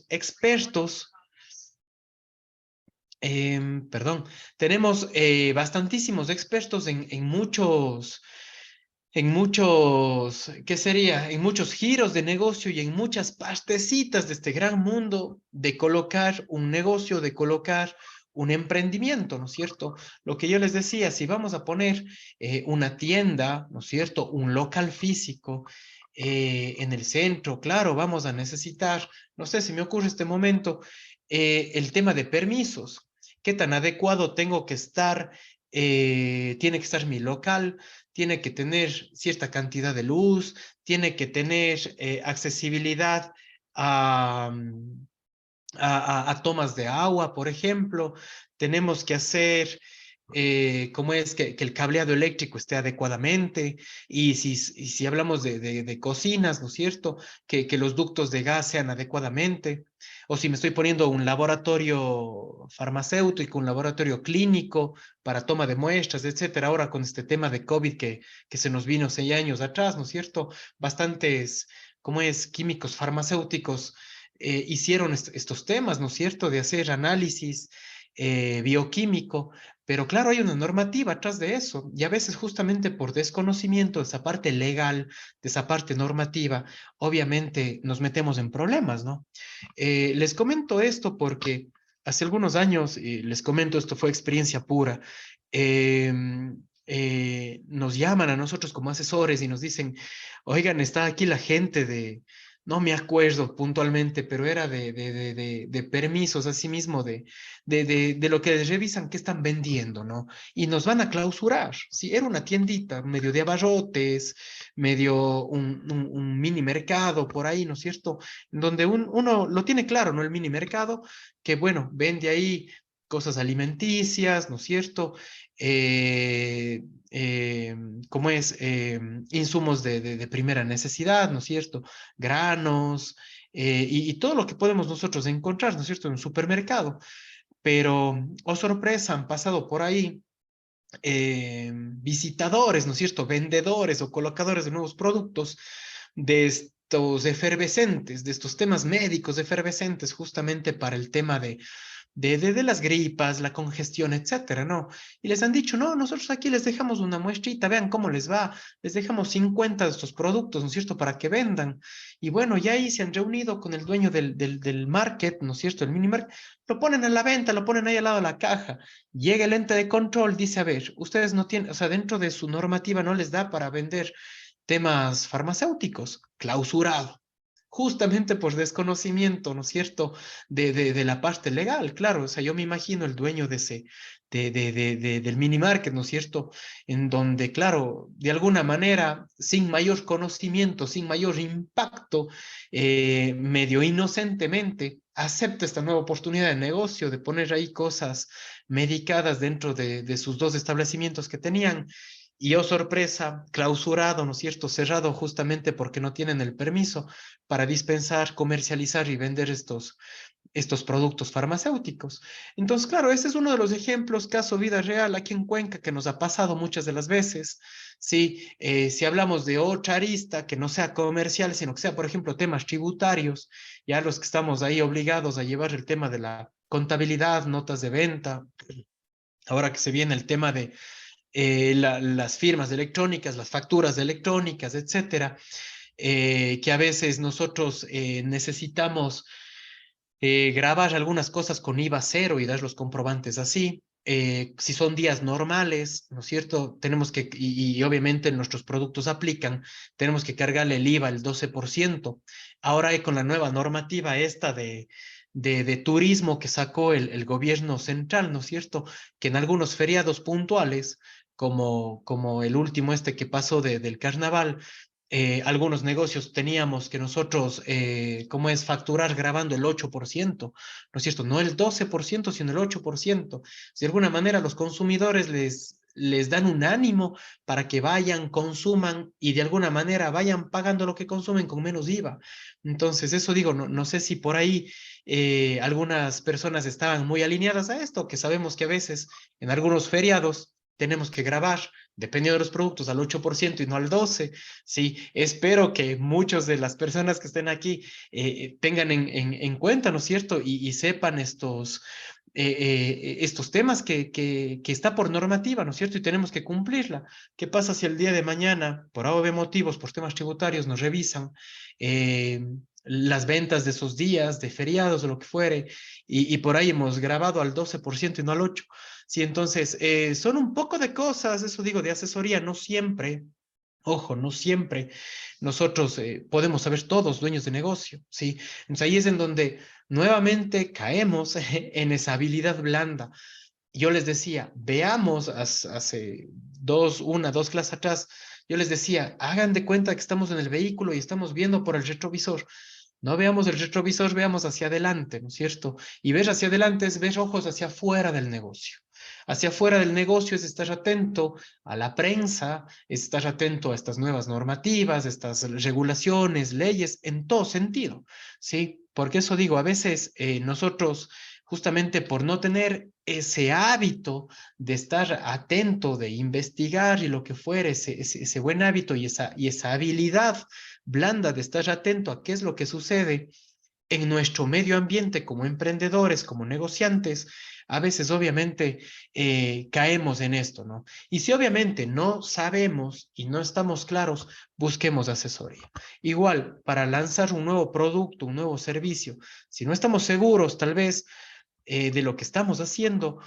expertos, perdón, tenemos bastantísimos expertos ¿qué sería? En muchos giros de negocio y en muchas partecitas de este gran mundo de colocar un negocio, de colocar un emprendimiento, ¿no es cierto? Lo que yo les decía, si vamos a poner una tienda, ¿no es cierto? Un local físico en el centro, claro, vamos a necesitar, no sé si me ocurre este momento, el tema de permisos. ¿Qué tan adecuado tengo que estar? Tiene que estar mi local, tiene que tener cierta cantidad de luz, tiene que tener accesibilidad a, a tomas de agua, por ejemplo. Tenemos que hacer, cómo es que el cableado eléctrico esté adecuadamente. Y si hablamos de cocinas, ¿no es cierto? Que los ductos de gas sean adecuadamente. O si me estoy poniendo un laboratorio farmacéutico, un laboratorio clínico para toma de muestras, etcétera. Ahora con este tema de COVID que se nos vino 6 años atrás, ¿no es cierto? Bastantes, ¿cómo es? Químicos farmacéuticos hicieron estos temas, ¿no es cierto?, de hacer análisis bioquímico, pero claro, hay una normativa atrás de eso, y a veces justamente por desconocimiento de esa parte legal, de esa parte normativa, obviamente nos metemos en problemas, ¿no? Les comento esto porque hace algunos años, y les comento, esto fue experiencia pura, eh, nos llaman a nosotros como asesores y nos dicen, oigan, está aquí la gente de, no me acuerdo puntualmente, pero era de permisos, así mismo, de lo que revisan que están vendiendo, ¿no? Y nos van a clausurar. Sí, era una tiendita, medio de abarrotes, medio un mini mercado por ahí, ¿no es cierto? Donde uno lo tiene claro, ¿no? El mini mercado, que bueno, vende ahí cosas alimenticias, ¿no es cierto? Eh, eh, ¿Cómo es? Insumos de primera necesidad, ¿no es cierto? Granos y todo lo que podemos nosotros encontrar, ¿no es cierto? En un supermercado. Pero, oh sorpresa, han pasado por ahí visitadores, ¿no es cierto? Vendedores o colocadores de nuevos productos de estos efervescentes, de estos temas médicos efervescentes, justamente para el tema de las gripas, la congestión, etcétera, ¿no? Y les han dicho, no, nosotros aquí les dejamos una muestrita, vean cómo les va, les dejamos 50 de estos productos, ¿no es cierto?, para que vendan. Y bueno, ya ahí se han reunido con el dueño del market, ¿no es cierto?, el mini market, lo ponen en la venta, lo ponen ahí al lado de la caja. Llega el ente de control, dice, a ver, ustedes no tienen, o sea, dentro de su normativa no les da para vender temas farmacéuticos, clausurado, justamente por desconocimiento, ¿no es cierto?, de la parte legal, claro, o sea, yo me imagino el dueño de ese, del mini market, ¿no es cierto?, en donde, claro, de alguna manera, sin mayor conocimiento, sin mayor impacto, medio inocentemente, acepta esta nueva oportunidad de negocio, de poner ahí cosas medicadas dentro de sus dos establecimientos que tenían, y oh sorpresa, clausurado, ¿no es cierto?, cerrado justamente porque no tienen el permiso para dispensar, comercializar y vender estos productos farmacéuticos. Entonces, claro, ese es uno de los ejemplos, caso vida real, aquí en Cuenca, que nos ha pasado muchas de las veces. Sí, si hablamos de otra arista que no sea comercial, sino que sea, por ejemplo, temas tributarios, ya los que estamos ahí obligados a llevar el tema de la contabilidad, notas de venta, ahora que se viene el tema de las firmas electrónicas, las facturas electrónicas, etcétera, que a veces nosotros necesitamos grabar algunas cosas con IVA cero y dar los comprobantes así. Si son días normales, ¿no es cierto? Tenemos que, y obviamente nuestros productos aplican, tenemos que cargarle el IVA el 12%. Ahora hay con la nueva normativa esta de turismo que sacó el gobierno central, ¿no es cierto? Que en algunos feriados puntuales, como el último este que pasó del carnaval, algunos negocios teníamos que nosotros, ¿cómo es? Facturar grabando el 8%, ¿no es cierto? No el 12%, sino el 8%. De alguna manera los consumidores les dan un ánimo para que vayan, consuman y de alguna manera vayan pagando lo que consumen con menos IVA. Entonces, eso digo, no sé si por ahí algunas personas estaban muy alineadas a esto, que sabemos que a veces en algunos feriados tenemos que grabar, dependiendo de los productos, al 8% y no al 12%. Sí, espero que muchas de las personas que estén aquí tengan en cuenta, ¿no es cierto? Y sepan estos temas que está por normativa, ¿no es cierto? Y tenemos que cumplirla. ¿Qué pasa si el día de mañana, por A o B motivos, por temas tributarios, nos revisan las ventas de esos días, de feriados o lo que fuere, y por ahí hemos grabado al 12% y no al 8%? Sí, entonces, son un poco de cosas, eso digo, de asesoría, no siempre. Ojo, no siempre nosotros podemos saber todos dueños de negocio, ¿sí? Entonces ahí es en donde nuevamente caemos en esa habilidad blanda. Yo les decía, veamos hace dos clases atrás, yo les decía, hagan de cuenta que estamos en el vehículo y estamos viendo por el retrovisor. No veamos el retrovisor, veamos hacia adelante, ¿no es cierto? Y ver hacia adelante es ver ojos hacia afuera del negocio. Hacia afuera del negocio es estar atento a la prensa, es estar atento a estas nuevas normativas, estas regulaciones, leyes, en todo sentido, ¿sí? Porque eso digo, a veces nosotros, justamente por no tener ese hábito de estar atento, de investigar y lo que fuere, ese buen hábito y esa habilidad blanda de estar atento a qué es lo que sucede en nuestro medio ambiente como emprendedores, como negociantes, a veces obviamente caemos en esto, ¿no? Y si obviamente no sabemos y no estamos claros, busquemos asesoría. Igual, para lanzar un nuevo producto, un nuevo servicio, si no estamos seguros tal vez de lo que estamos haciendo,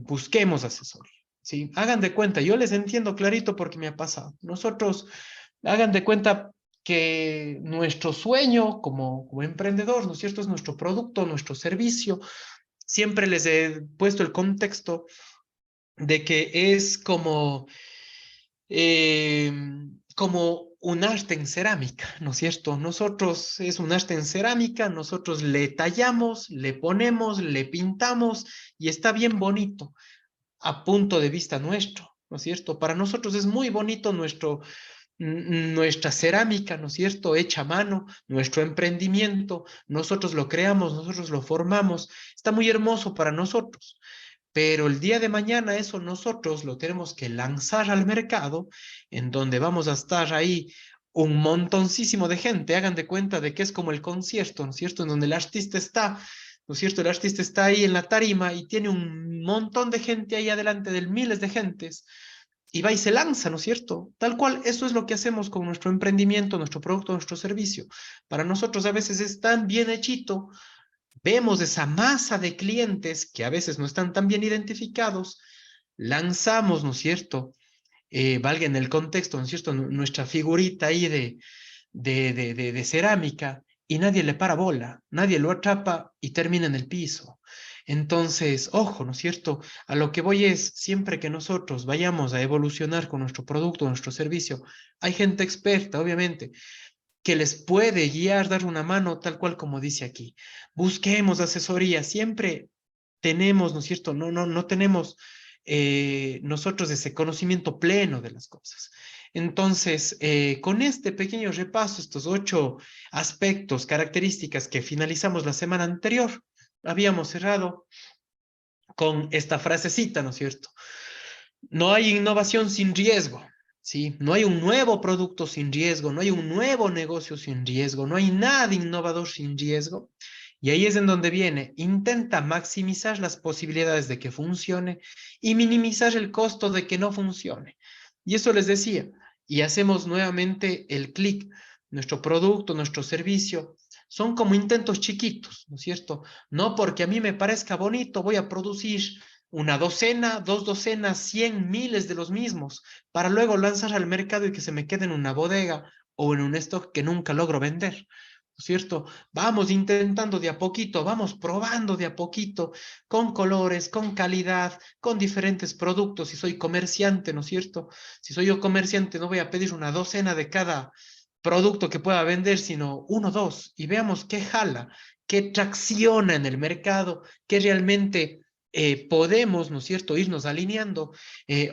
busquemos asesoría. ¿Sí? Hagan de cuenta, yo les entiendo clarito porque me ha pasado. Nosotros, hagan de cuenta que nuestro sueño como emprendedor, ¿no es cierto? Es nuestro producto, nuestro servicio. Siempre les he puesto el contexto de que es eh, como un arte en cerámica, ¿no es cierto? Nosotros es un arte en cerámica, nosotros le tallamos, le ponemos, le pintamos y está bien bonito a punto de vista nuestro, ¿no es cierto? Para nosotros es muy bonito nuestra cerámica, ¿no es cierto? Hecha a mano, nuestro emprendimiento, nosotros lo creamos, nosotros lo formamos, está muy hermoso para nosotros. Pero el día de mañana eso nosotros lo tenemos que lanzar al mercado, en donde vamos a estar ahí un montoncísimo de gente. Hagan de cuenta de que es como el concierto, ¿no es cierto? En donde el artista está, ¿no es cierto? El artista está ahí en la tarima y tiene un montón de gente ahí adelante, de miles de gentes, y va y se lanza, ¿no es cierto? Tal cual, eso es lo que hacemos con nuestro emprendimiento, nuestro producto, nuestro servicio. Para nosotros a veces es tan bien hechito, vemos esa masa de clientes que a veces no están tan bien identificados, lanzamos, ¿no es cierto? Valga en el contexto, ¿no es cierto? Nuestra figurita ahí de cerámica y nadie le para bola, nadie lo atrapa y termina en el piso. Entonces, ojo, ¿no es cierto? A lo que voy es, siempre que nosotros vayamos a evolucionar con nuestro producto, nuestro servicio, hay gente experta, obviamente, que les puede guiar, dar una mano, tal cual como dice aquí. Busquemos asesoría, siempre tenemos, ¿no es cierto? No tenemos nosotros ese conocimiento pleno de las cosas. Entonces, con este pequeño repaso, estos 8 aspectos, características que finalizamos la semana anterior, habíamos cerrado con esta frasecita, ¿no es cierto? No hay innovación sin riesgo, ¿sí? No hay un nuevo producto sin riesgo, no hay un nuevo negocio sin riesgo, no hay nada innovador sin riesgo. Y ahí es en donde viene, intenta maximizar las posibilidades de que funcione y minimizar el costo de que no funcione. Y eso les decía, y hacemos nuevamente el clic. Nuestro producto, nuestro servicio, son como intentos chiquitos, ¿no es cierto? No porque a mí me parezca bonito, voy a producir una docena, 2 docenas, 100, miles de los mismos, para luego lanzar al mercado y que se me quede en una bodega o en un stock que nunca logro vender, ¿no es cierto? Vamos intentando de a poquito, vamos probando de a poquito, con colores, con calidad, con diferentes productos. Si soy comerciante, ¿no es cierto? Si soy yo comerciante, no voy a pedir una docena de cada producto que pueda vender, sino uno, dos, y veamos qué jala, qué tracciona en el mercado, qué realmente podemos, ¿no es cierto?, irnos alineando,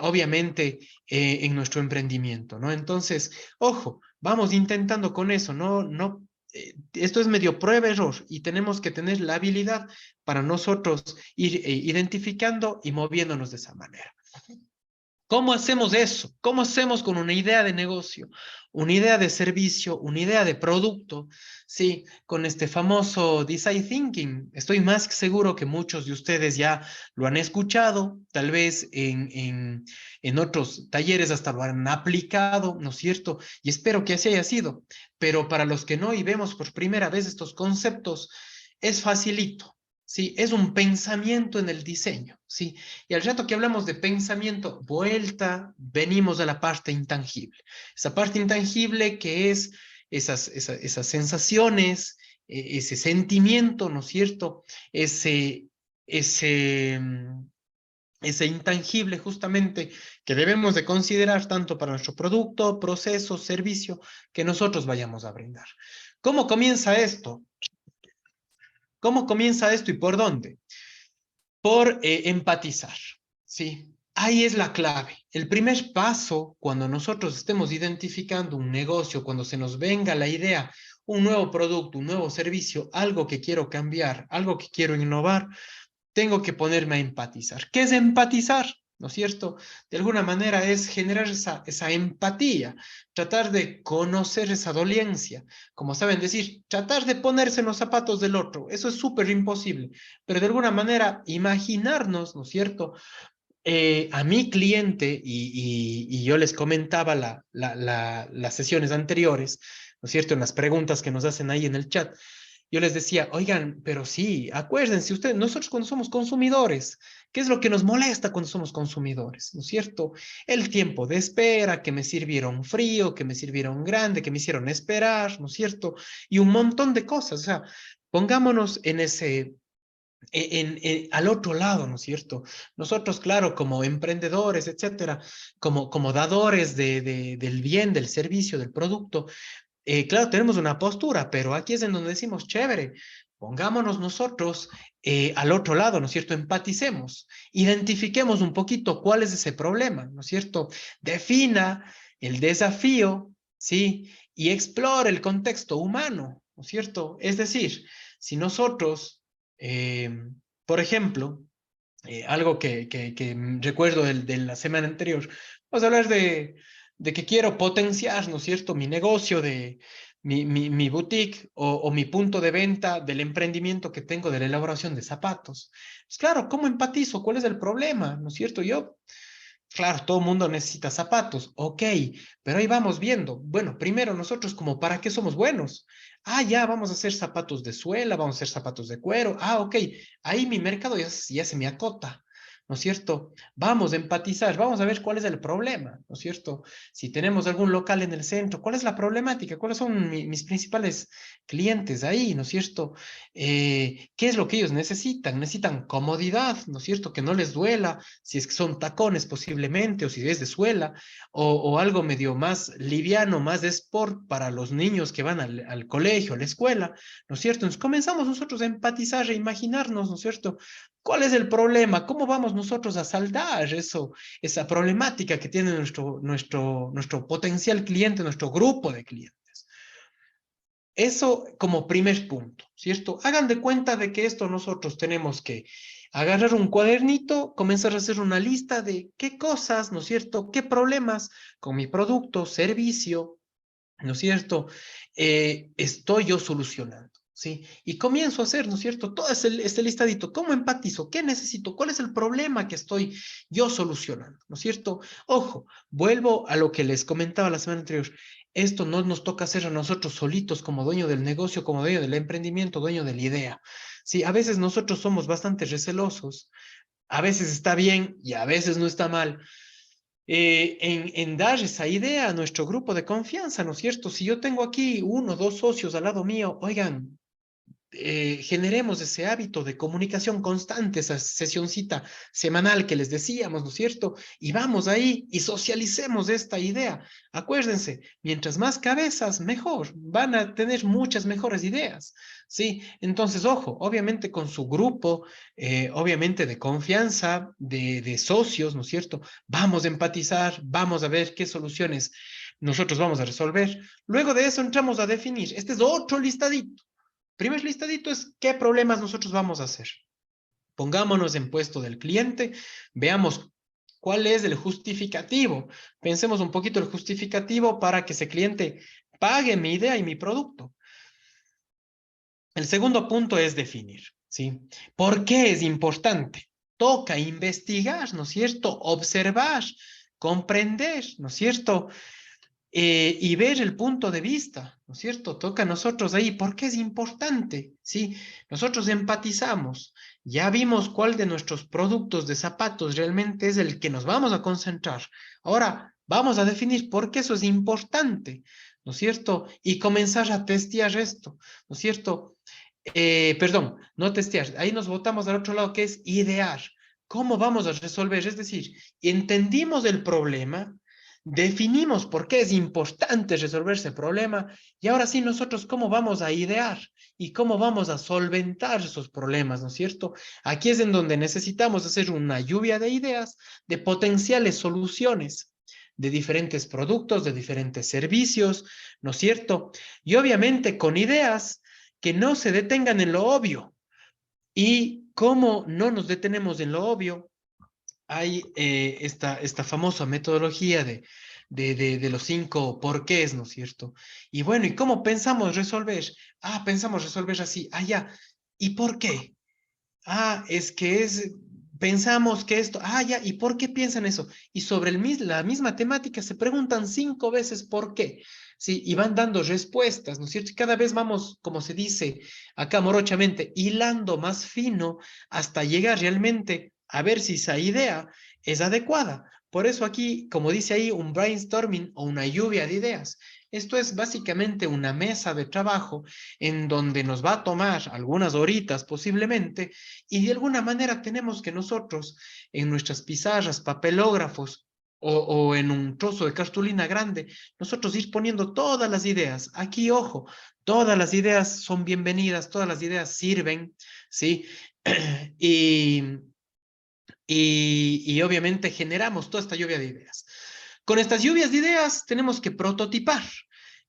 obviamente, en nuestro emprendimiento, ¿no? Entonces, ojo, vamos intentando con eso, esto es medio prueba-error y tenemos que tener la habilidad para nosotros ir identificando y moviéndonos de esa manera. ¿Cómo hacemos eso? ¿Cómo hacemos con una idea de negocio, una idea de servicio, una idea de producto? Sí, con este famoso design thinking. Estoy más que seguro que muchos de ustedes ya lo han escuchado, tal vez en otros talleres hasta lo han aplicado, ¿no es cierto? Y espero que así haya sido. Pero para los que no y vemos por primera vez estos conceptos, es facilito. Sí, es un pensamiento en el diseño, sí. Y al rato que hablamos de pensamiento, vuelta, venimos a la parte intangible. Esa parte intangible que es esas sensaciones, ese sentimiento, ¿no es cierto? Ese, ese, mm, ese intangible justamente que debemos de considerar tanto para nuestro producto, proceso, servicio que nosotros vayamos a brindar. ¿Cómo comienza esto? ¿Cómo comienza esto y por dónde? Por empatizar, ¿sí? Ahí es la clave. El primer paso, cuando nosotros estemos identificando un negocio, cuando se nos venga la idea, un nuevo producto, un nuevo servicio, algo que quiero cambiar, algo que quiero innovar, tengo que ponerme a empatizar. ¿Qué es empatizar? ¿No es cierto? De alguna manera es generar esa empatía, tratar de conocer esa dolencia, como saben decir, tratar de ponerse en los zapatos del otro. Eso es súper imposible, pero de alguna manera imaginarnos, ¿no es cierto? A mi cliente, y yo les comentaba las sesiones anteriores, ¿no es cierto? En las preguntas que nos hacen ahí en el chat, yo les decía, oigan, pero sí, acuérdense ustedes, nosotros cuando somos consumidores, ¿qué es lo que nos molesta cuando somos consumidores? ¿No es cierto? El tiempo de espera, que me sirvieron frío, que me sirvieron grande, que me hicieron esperar, ¿no es cierto? Y un montón de cosas, o sea, pongámonos en al otro lado, ¿no es cierto? Nosotros, claro, como emprendedores, etcétera, como dadores del bien, del servicio, del producto, claro, tenemos una postura, pero aquí es en donde decimos, chévere, pongámonos nosotros al otro lado, ¿no es cierto? Empaticemos, identifiquemos un poquito cuál es ese problema, ¿no es cierto? Defina el desafío, ¿sí? Y explore el contexto humano, ¿no es cierto? Es decir, si nosotros, eh, por ejemplo, algo que recuerdo de la semana anterior, vamos a hablar de que quiero potenciar, ¿no es cierto?, mi negocio, de mi boutique o mi punto de venta del emprendimiento que tengo de la elaboración de zapatos. Pues claro, ¿cómo empatizo? ¿Cuál es el problema? ¿No es cierto? Yo claro, todo el mundo necesita zapatos, ok, pero ahí vamos viendo. Bueno, primero nosotros como para qué somos buenos. Ah, ya, vamos a hacer zapatos de suela, vamos a hacer zapatos de cuero. Ah, ok, ahí mi mercado ya se me acota, ¿no es cierto? Vamos a empatizar, vamos a ver cuál es el problema, ¿no es cierto? Si tenemos algún local en el centro, ¿cuál es la problemática? ¿Cuáles son mis principales clientes ahí, ¿no es cierto? ¿Qué es lo que ellos necesitan? Necesitan comodidad, ¿no es cierto? Que no les duela, si es que son tacones posiblemente, o si es de suela, o algo medio más liviano, más de sport para los niños que van al colegio, a la escuela, ¿no es cierto? Entonces comenzamos nosotros a empatizar, a imaginarnos, ¿no es cierto? ¿Cuál es el problema? ¿Cómo vamos nosotros a saldar eso, esa problemática que tiene nuestro potencial cliente, nuestro grupo de clientes? Eso como primer punto, ¿cierto? Hagan de cuenta de que esto nosotros tenemos que agarrar un cuadernito, comenzar a hacer una lista de qué cosas, ¿no es cierto? ¿Qué problemas con mi producto, servicio, ¿no es cierto? Estoy yo solucionando, ¿sí? Y comienzo a hacer, ¿no es cierto? Todo este listadito, ¿cómo empatizo? ¿Qué necesito? ¿Cuál es el problema que estoy yo solucionando? ¿No es cierto? Ojo, vuelvo a lo que les comentaba la semana anterior. Esto no nos toca hacer a nosotros solitos como dueño del negocio, como dueño del emprendimiento, dueño de la idea. Sí, a veces nosotros somos bastante recelosos, a veces está bien y a veces no está mal, en dar esa idea a nuestro grupo de confianza, ¿no es cierto? Si yo tengo aquí uno o dos socios al lado mío, oigan, generemos ese hábito de comunicación constante, esa sesioncita semanal que les decíamos, ¿no es cierto? Y vamos ahí y socialicemos esta idea. Acuérdense, mientras más cabezas, mejor. Van a tener muchas mejores ideas, ¿sí? Entonces, ojo, obviamente con su grupo, obviamente de confianza, de socios, ¿no es cierto? Vamos a empatizar, vamos a ver qué soluciones nosotros vamos a resolver. Luego de eso entramos a definir. Este es otro listadito. Primer listadito es qué problemas nosotros vamos a hacer. Pongámonos en puesto del cliente, veamos ¿Cuál es el justificativo? Pensemos un poquito el justificativo para que ese cliente pague mi idea y mi producto. El segundo punto es definir, ¿sí? ¿Por qué es importante? Toca investigar, ¿no es cierto? Observar, comprender, ¿no es cierto? Y ver el punto de vista, ¿no es cierto? Toca a nosotros ahí, ¿por qué es importante? ¿Sí? Nosotros empatizamos, ya vimos cuál de nuestros productos de zapatos realmente es el que nos vamos a concentrar. Ahora vamos a definir por qué eso es importante, ¿no es cierto? Y comenzar a testear esto, ¿no es cierto? Perdón, no testear, ahí nos botamos al otro lado que es idear. ¿Cómo vamos a resolver? Es decir, entendimos el problema, definimos por qué es importante resolver ese problema y ahora sí nosotros cómo vamos a idear y cómo vamos a solventar esos problemas, ¿no es cierto? Aquí es en donde necesitamos hacer una lluvia de ideas, de potenciales soluciones de diferentes productos, de diferentes servicios, ¿no es cierto? Y obviamente con ideas que no se detengan en lo obvio. Y como no nos detenemos en lo obvio, hay esta famosa metodología de los 5 porqués, ¿no es cierto? Y bueno, ¿y cómo pensamos resolver? Ah, pensamos resolver así, ah, ya. ¿Y por qué? Ah, es que pensamos que esto, ah, ya, ¿y por qué piensan eso? Y sobre la misma temática se preguntan 5 veces por qué, ¿sí? Y van dando respuestas, ¿no es cierto? Y cada vez vamos, como se dice acá morochamente, hilando más fino hasta llegar realmente a ver si esa idea es adecuada. Por eso aquí, como dice ahí, un brainstorming o una lluvia de ideas. Esto es básicamente una mesa de trabajo en donde nos va a tomar algunas horitas posiblemente y de alguna manera tenemos que nosotros en nuestras pizarras, papelógrafos o en un trozo de cartulina grande, nosotros ir poniendo todas las ideas. Aquí, ojo, todas las ideas son bienvenidas, todas las ideas sirven, ¿sí? Y, y obviamente generamos toda esta lluvia de ideas. Con estas lluvias de ideas tenemos que prototipar.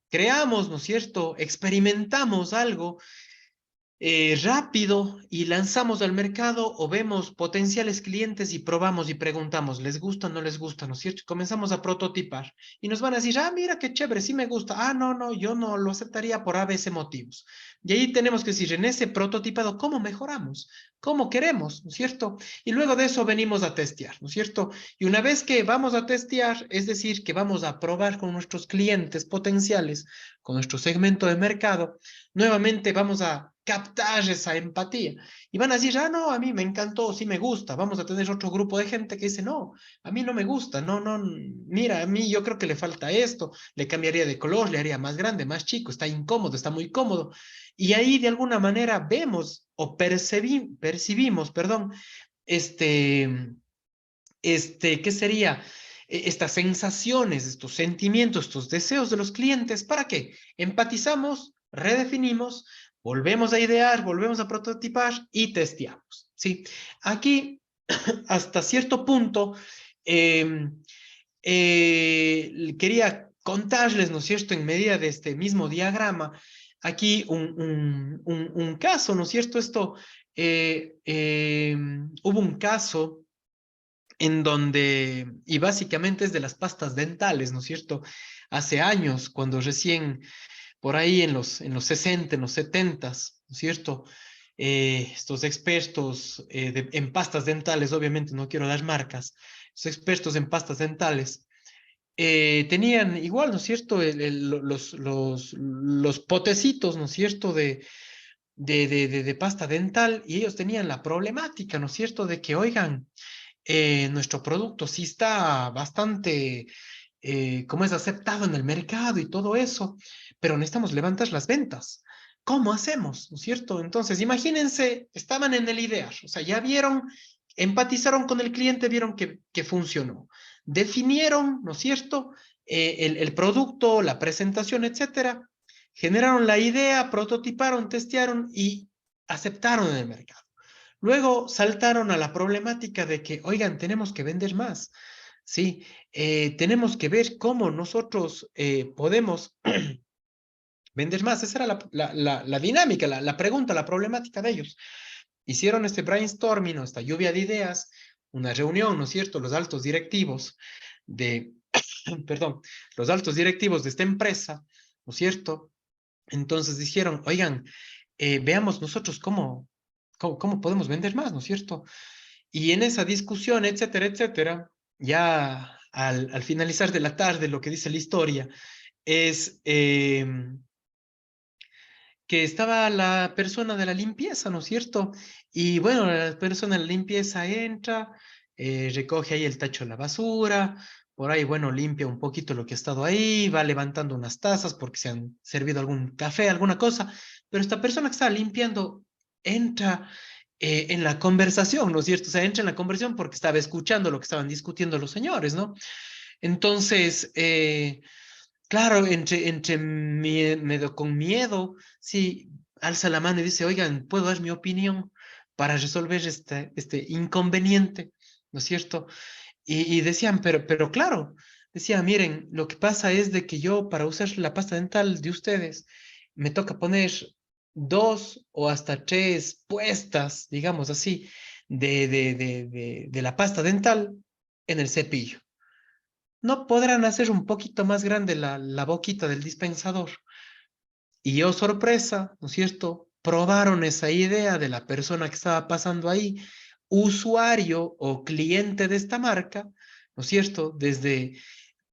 Creamos, ¿no es cierto? Experimentamos algo rápido y lanzamos al mercado o vemos potenciales clientes y probamos y preguntamos, ¿les gusta o no les gusta? ¿No es cierto? Y comenzamos a prototipar y nos van a decir, ah, mira qué chévere, sí me gusta. Ah, no, no, yo no lo aceptaría por ABC motivos. Y ahí tenemos que decir, en ese prototipado, ¿cómo mejoramos? ¿Cómo queremos? ¿No es cierto? Y luego de eso venimos a testear, ¿no es cierto? Y una vez que vamos a testear, es decir, que vamos a probar con nuestros clientes potenciales, con nuestro segmento de mercado, nuevamente vamos a captar esa empatía. Y van a decir, ah, no, a mí me encantó, sí me gusta. Vamos a tener otro grupo de gente que dice, no, a mí no me gusta, no, no, mira, a mí yo creo que le falta esto, le cambiaría de color, le haría más grande, más chico, está incómodo, está muy cómodo. Y ahí de alguna manera vemos o percibimos, perdón, este, ¿qué sería? Estas sensaciones, estos sentimientos, estos deseos de los clientes, ¿para qué? Empatizamos, redefinimos, volvemos a idear, volvemos a prototipar y testeamos, ¿sí? Aquí, hasta cierto punto, eh, quería contarles, ¿no es cierto?, en medida de este mismo diagrama, aquí un caso, ¿no es cierto? Hubo un caso en donde, y básicamente es de las pastas dentales, ¿no es cierto? Hace años, cuando recién, por ahí en los 60, en los 70, ¿no es cierto? Estos expertos en pastas dentales, obviamente no quiero dar marcas, estos expertos en pastas dentales, tenían igual, ¿no es cierto? Los potecitos, ¿no es cierto? De pasta dental y ellos tenían la problemática, ¿no es cierto? De que, oigan, nuestro producto sí está bastante, como es aceptado en el mercado y todo eso, pero necesitamos levantar las ventas. ¿Cómo hacemos? ¿No es cierto? Entonces, imagínense, estaban en el idear, o sea, ya vieron, empatizaron con el cliente, vieron que funcionó, definieron, ¿no es cierto? El producto, la presentación, etcétera, generaron la idea, prototiparon, testearon y aceptaron en el mercado. Luego saltaron a la problemática de que, oigan, tenemos que vender más, ¿sí? Tenemos que ver cómo nosotros podemos vender más. Esa era la dinámica, la pregunta, la problemática de ellos. Hicieron este brainstorming o esta lluvia de ideas una reunión, ¿no es cierto? Los altos directivos de, perdón, los altos directivos de esta empresa, ¿no es cierto? Entonces dijeron, oigan, veamos nosotros cómo podemos vender más, ¿no es cierto? Y en esa discusión, etcétera, etcétera, ya al finalizar de la tarde, lo que dice la historia es que estaba la persona de la limpieza, ¿no es cierto? Y bueno, la persona de la limpieza entra, recoge ahí el tacho de la basura, por ahí, bueno, limpia un poquito lo que ha estado ahí, va levantando unas tazas porque se han servido algún café, alguna cosa, pero esta persona que está limpiando entra en la conversación, ¿no es cierto? O sea, entra en la conversación porque estaba escuchando lo que estaban discutiendo los señores, ¿no? Entonces, claro, medio con miedo, sí, alza la mano y dice, oigan, ¿puedo dar mi opinión para resolver este inconveniente? ¿No es cierto? Y decían, pero claro, decía, miren, lo que pasa es de que yo para usar la pasta dental de ustedes me toca poner 2 o hasta 3 puestas, digamos así, de la pasta dental en el cepillo. ¿No podrán hacer un poquito más grande la boquita del dispensador? Y oh, sorpresa, ¿no es cierto? Probaron esa idea de la persona que estaba pasando ahí, usuario o cliente de esta marca, ¿no es cierto? Desde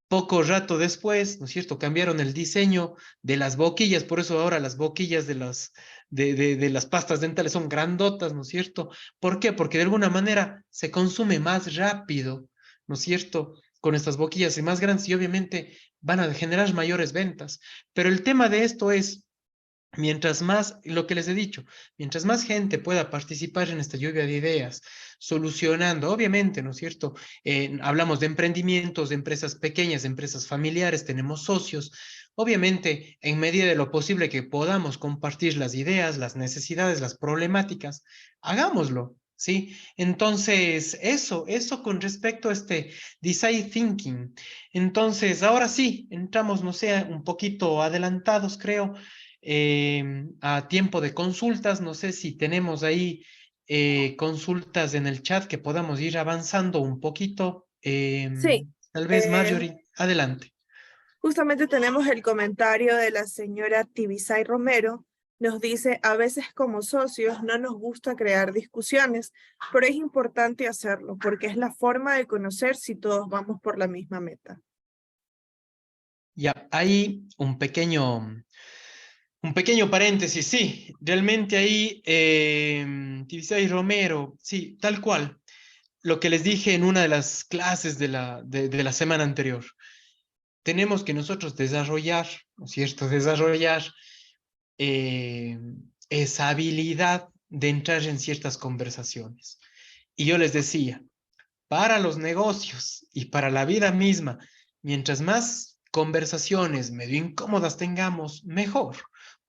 poco rato después, ¿no es cierto? Cambiaron el diseño de las boquillas, por eso ahora las boquillas de las pastas dentales son grandotas, ¿no es cierto? ¿Por qué? Porque de alguna manera se consume más rápido, ¿no es cierto? Con estas boquillas y más grandes y obviamente van a generar mayores ventas. Pero el tema de esto es mientras más, lo que les he dicho, mientras más gente pueda participar en esta lluvia de ideas, solucionando, obviamente, ¿no es cierto? Hablamos de emprendimientos, de empresas pequeñas, de empresas familiares, tenemos socios. Obviamente, en medida de lo posible que podamos compartir las ideas, las necesidades, las problemáticas, hagámoslo. ¿Sí? Entonces, eso con respecto a este design thinking. Entonces, ahora sí, entramos, no sé, un poquito adelantados, creo, a tiempo de consultas. No sé si tenemos ahí consultas en el chat que podamos ir avanzando un poquito. Sí, Tal vez eh, Marjorie, adelante. justamente tenemos el comentario de la señora Tibisay Romero. Nos dice, a veces como socios no nos gusta crear discusiones, pero es importante hacerlo porque es la forma de conocer si todos vamos por la misma meta. Ya, hay un pequeño paréntesis, sí, realmente ahí, Tibisay Romero, sí, tal cual, lo que les dije en una de las clases de la semana anterior. Tenemos que nosotros desarrollar, ¿no es cierto? Desarrollar eh, esa habilidad de entrar en ciertas conversaciones. Y yo les decía, para los negocios y para la vida misma, mientras más conversaciones medio incómodas tengamos, mejor,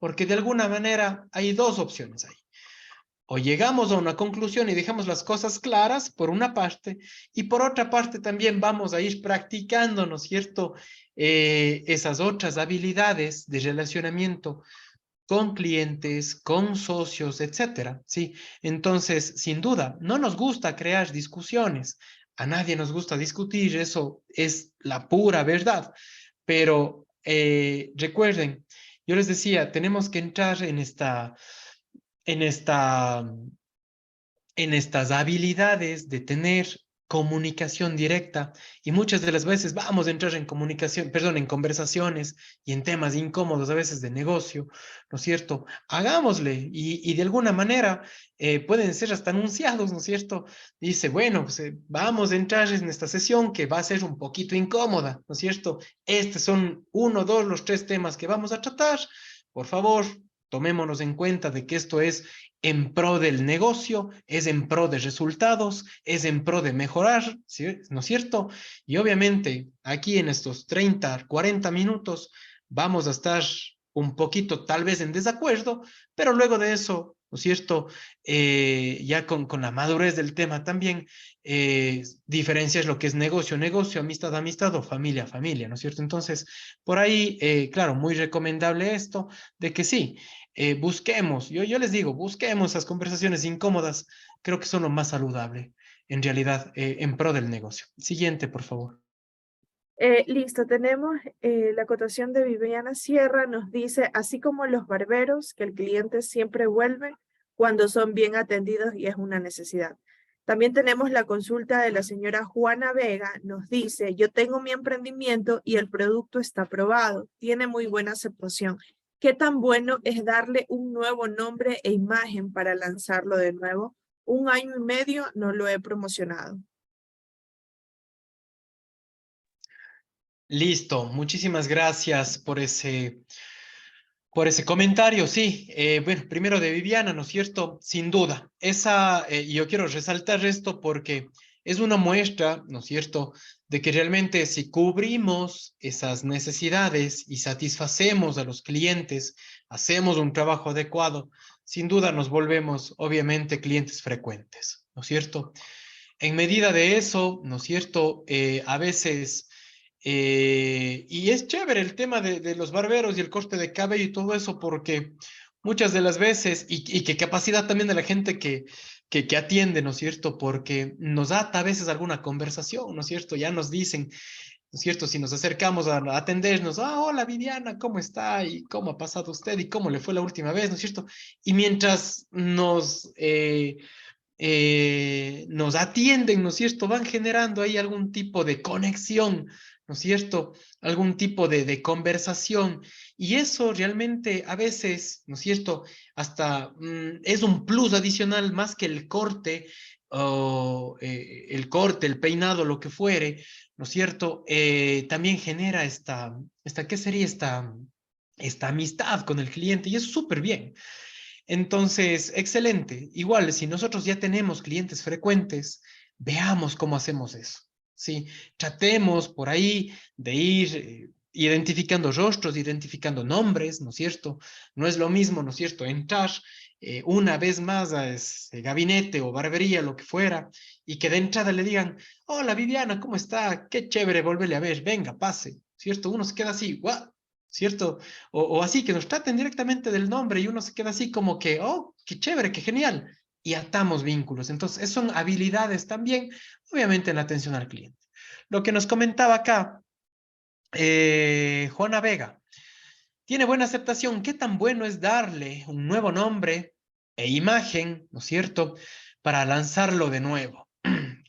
porque de alguna manera hay dos opciones ahí. O llegamos a una conclusión y dejamos las cosas claras por una parte, y por otra parte también vamos a ir practicando, ¿no es cierto? Esas otras habilidades de relacionamiento con clientes, con socios, etcétera, ¿sí? Entonces, sin duda, no nos gusta crear discusiones, a nadie nos gusta discutir, eso es la pura verdad, pero recuerden, yo les decía, tenemos que entrar en esta en estas habilidades de tener comunicación directa y muchas de las veces vamos a entrar en comunicación, perdón, en conversaciones y en temas incómodos a veces de negocio, ¿no es cierto? Hagámosle y de alguna manera pueden ser hasta anunciados, ¿no es cierto? Dice, bueno, pues vamos a entrar en esta sesión que va a ser un poquito incómoda, ¿no es cierto? Estos son uno, dos, los 3 temas que vamos a tratar. Por favor, tomémonos en cuenta de que esto es en pro del negocio, es en pro de resultados, es en pro de mejorar, ¿sí? ¿No es cierto? Y obviamente aquí en estos 30, 40 minutos vamos a estar un poquito tal vez en desacuerdo, pero luego de eso, ¿no es cierto? Ya con la madurez del tema también, diferencias lo que es negocio, negocio, amistad, amistad o familia, familia, ¿no es cierto? Entonces, por ahí, claro, muy recomendable esto de que sí, busquemos, yo les digo, busquemos esas conversaciones incómodas, creo que son lo más saludable. en realidad en pro del negocio. Siguiente, por favor. Listo, tenemos la acotación de Viviana Sierra, nos dice, así como los barberos, que el cliente siempre vuelve cuando son bien atendidos y es una necesidad. También tenemos la consulta de la señora Juana Vega, nos dice, yo tengo mi emprendimiento y el producto está aprobado, tiene muy buena aceptación. ¿Qué tan bueno es darle un nuevo nombre e imagen para lanzarlo de nuevo? 1 año y medio no lo he promocionado. Listo, muchísimas gracias por ese comentario. Sí, bueno, primero de Viviana, ¿no es cierto? Sin duda, yo quiero resaltar esto porque es una muestra, ¿no es cierto?, de que realmente si cubrimos esas necesidades y satisfacemos a los clientes, hacemos un trabajo adecuado, sin duda nos volvemos, obviamente, clientes frecuentes, ¿no es cierto? En medida de eso, ¿no es cierto? A veces, y es chévere el tema de los barberos y el corte de cabello y todo eso, porque muchas de las veces, y qué capacidad también de la gente que atiende, ¿no es cierto? Porque nos da a veces alguna conversación, ¿no es cierto? Ya nos dicen, ¿no es cierto? Si nos acercamos a atendernos, hola Viviana, ¿cómo está? ¿Y cómo ha pasado usted? ¿Y cómo le fue la última vez? ¿No es cierto? Y mientras nos atienden, ¿no es cierto? Van generando ahí algún tipo de conexión, ¿no es cierto? Algún tipo de conversación. Y eso realmente a veces, ¿no es cierto? Hasta es un plus adicional más que el corte, o el peinado, lo que fuere, ¿no es cierto? También genera ¿qué sería esta amistad con el cliente? Y es súper bien. Entonces, excelente. Igual, si nosotros ya tenemos clientes frecuentes, veamos cómo hacemos eso. Sí, tratemos por ahí de ir identificando rostros, identificando nombres, ¿no es cierto? No es lo mismo, ¿no es cierto?, entrar una vez más a ese gabinete o barbería, lo que fuera, y que de entrada le digan, hola Viviana, ¿cómo está? Qué chévere volverle a ver, venga, pase, ¿cierto? Uno se queda así, ¿what? ¿Cierto? O así, que nos traten directamente del nombre y uno se queda así como que, oh, qué chévere, qué genial. Y atamos vínculos. Entonces, son habilidades también, obviamente, en la atención al cliente. Lo que nos comentaba acá, Juana Vega, tiene buena aceptación. ¿Qué tan bueno es darle un nuevo nombre e imagen, ¿no es cierto?, para lanzarlo de nuevo?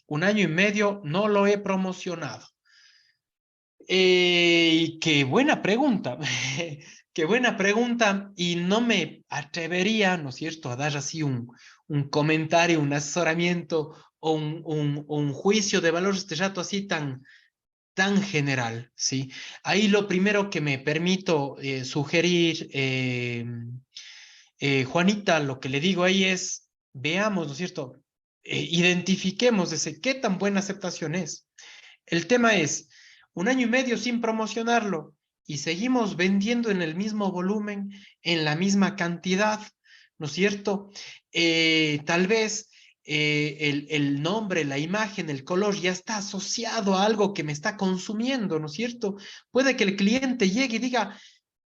1 año y medio no lo he promocionado. Qué buena pregunta, qué buena pregunta, y no me atrevería, ¿no es cierto?, a dar así un comentario, un asesoramiento o un juicio de valor este rato así tan general, ¿sí? Ahí lo primero que me permito sugerir, Juanita, lo que le digo ahí es, veamos, ¿no es cierto?, identifiquemos ese qué tan buena aceptación es. El tema es 1 año y medio sin promocionarlo y seguimos vendiendo en el mismo volumen, en la misma cantidad, ¿no es cierto? Tal vez el nombre, la imagen, el color ya está asociado a algo que me está consumiendo, ¿no es cierto? Puede que el cliente llegue y diga,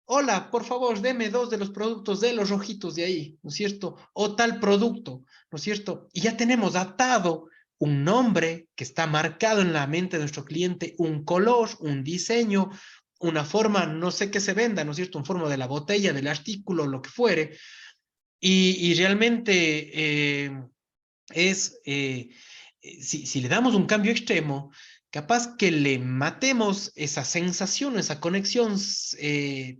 hola, por favor, deme 2 de los productos de los rojitos de ahí, ¿no es cierto? O tal producto, ¿no es cierto? Y ya tenemos atado un nombre que está marcado en la mente de nuestro cliente, un color, un diseño, una forma, no sé qué se venda, ¿no es cierto? Un forma de la botella, del artículo, lo que fuere. Y realmente si le damos un cambio extremo, capaz que le matemos esa sensación, esa conexión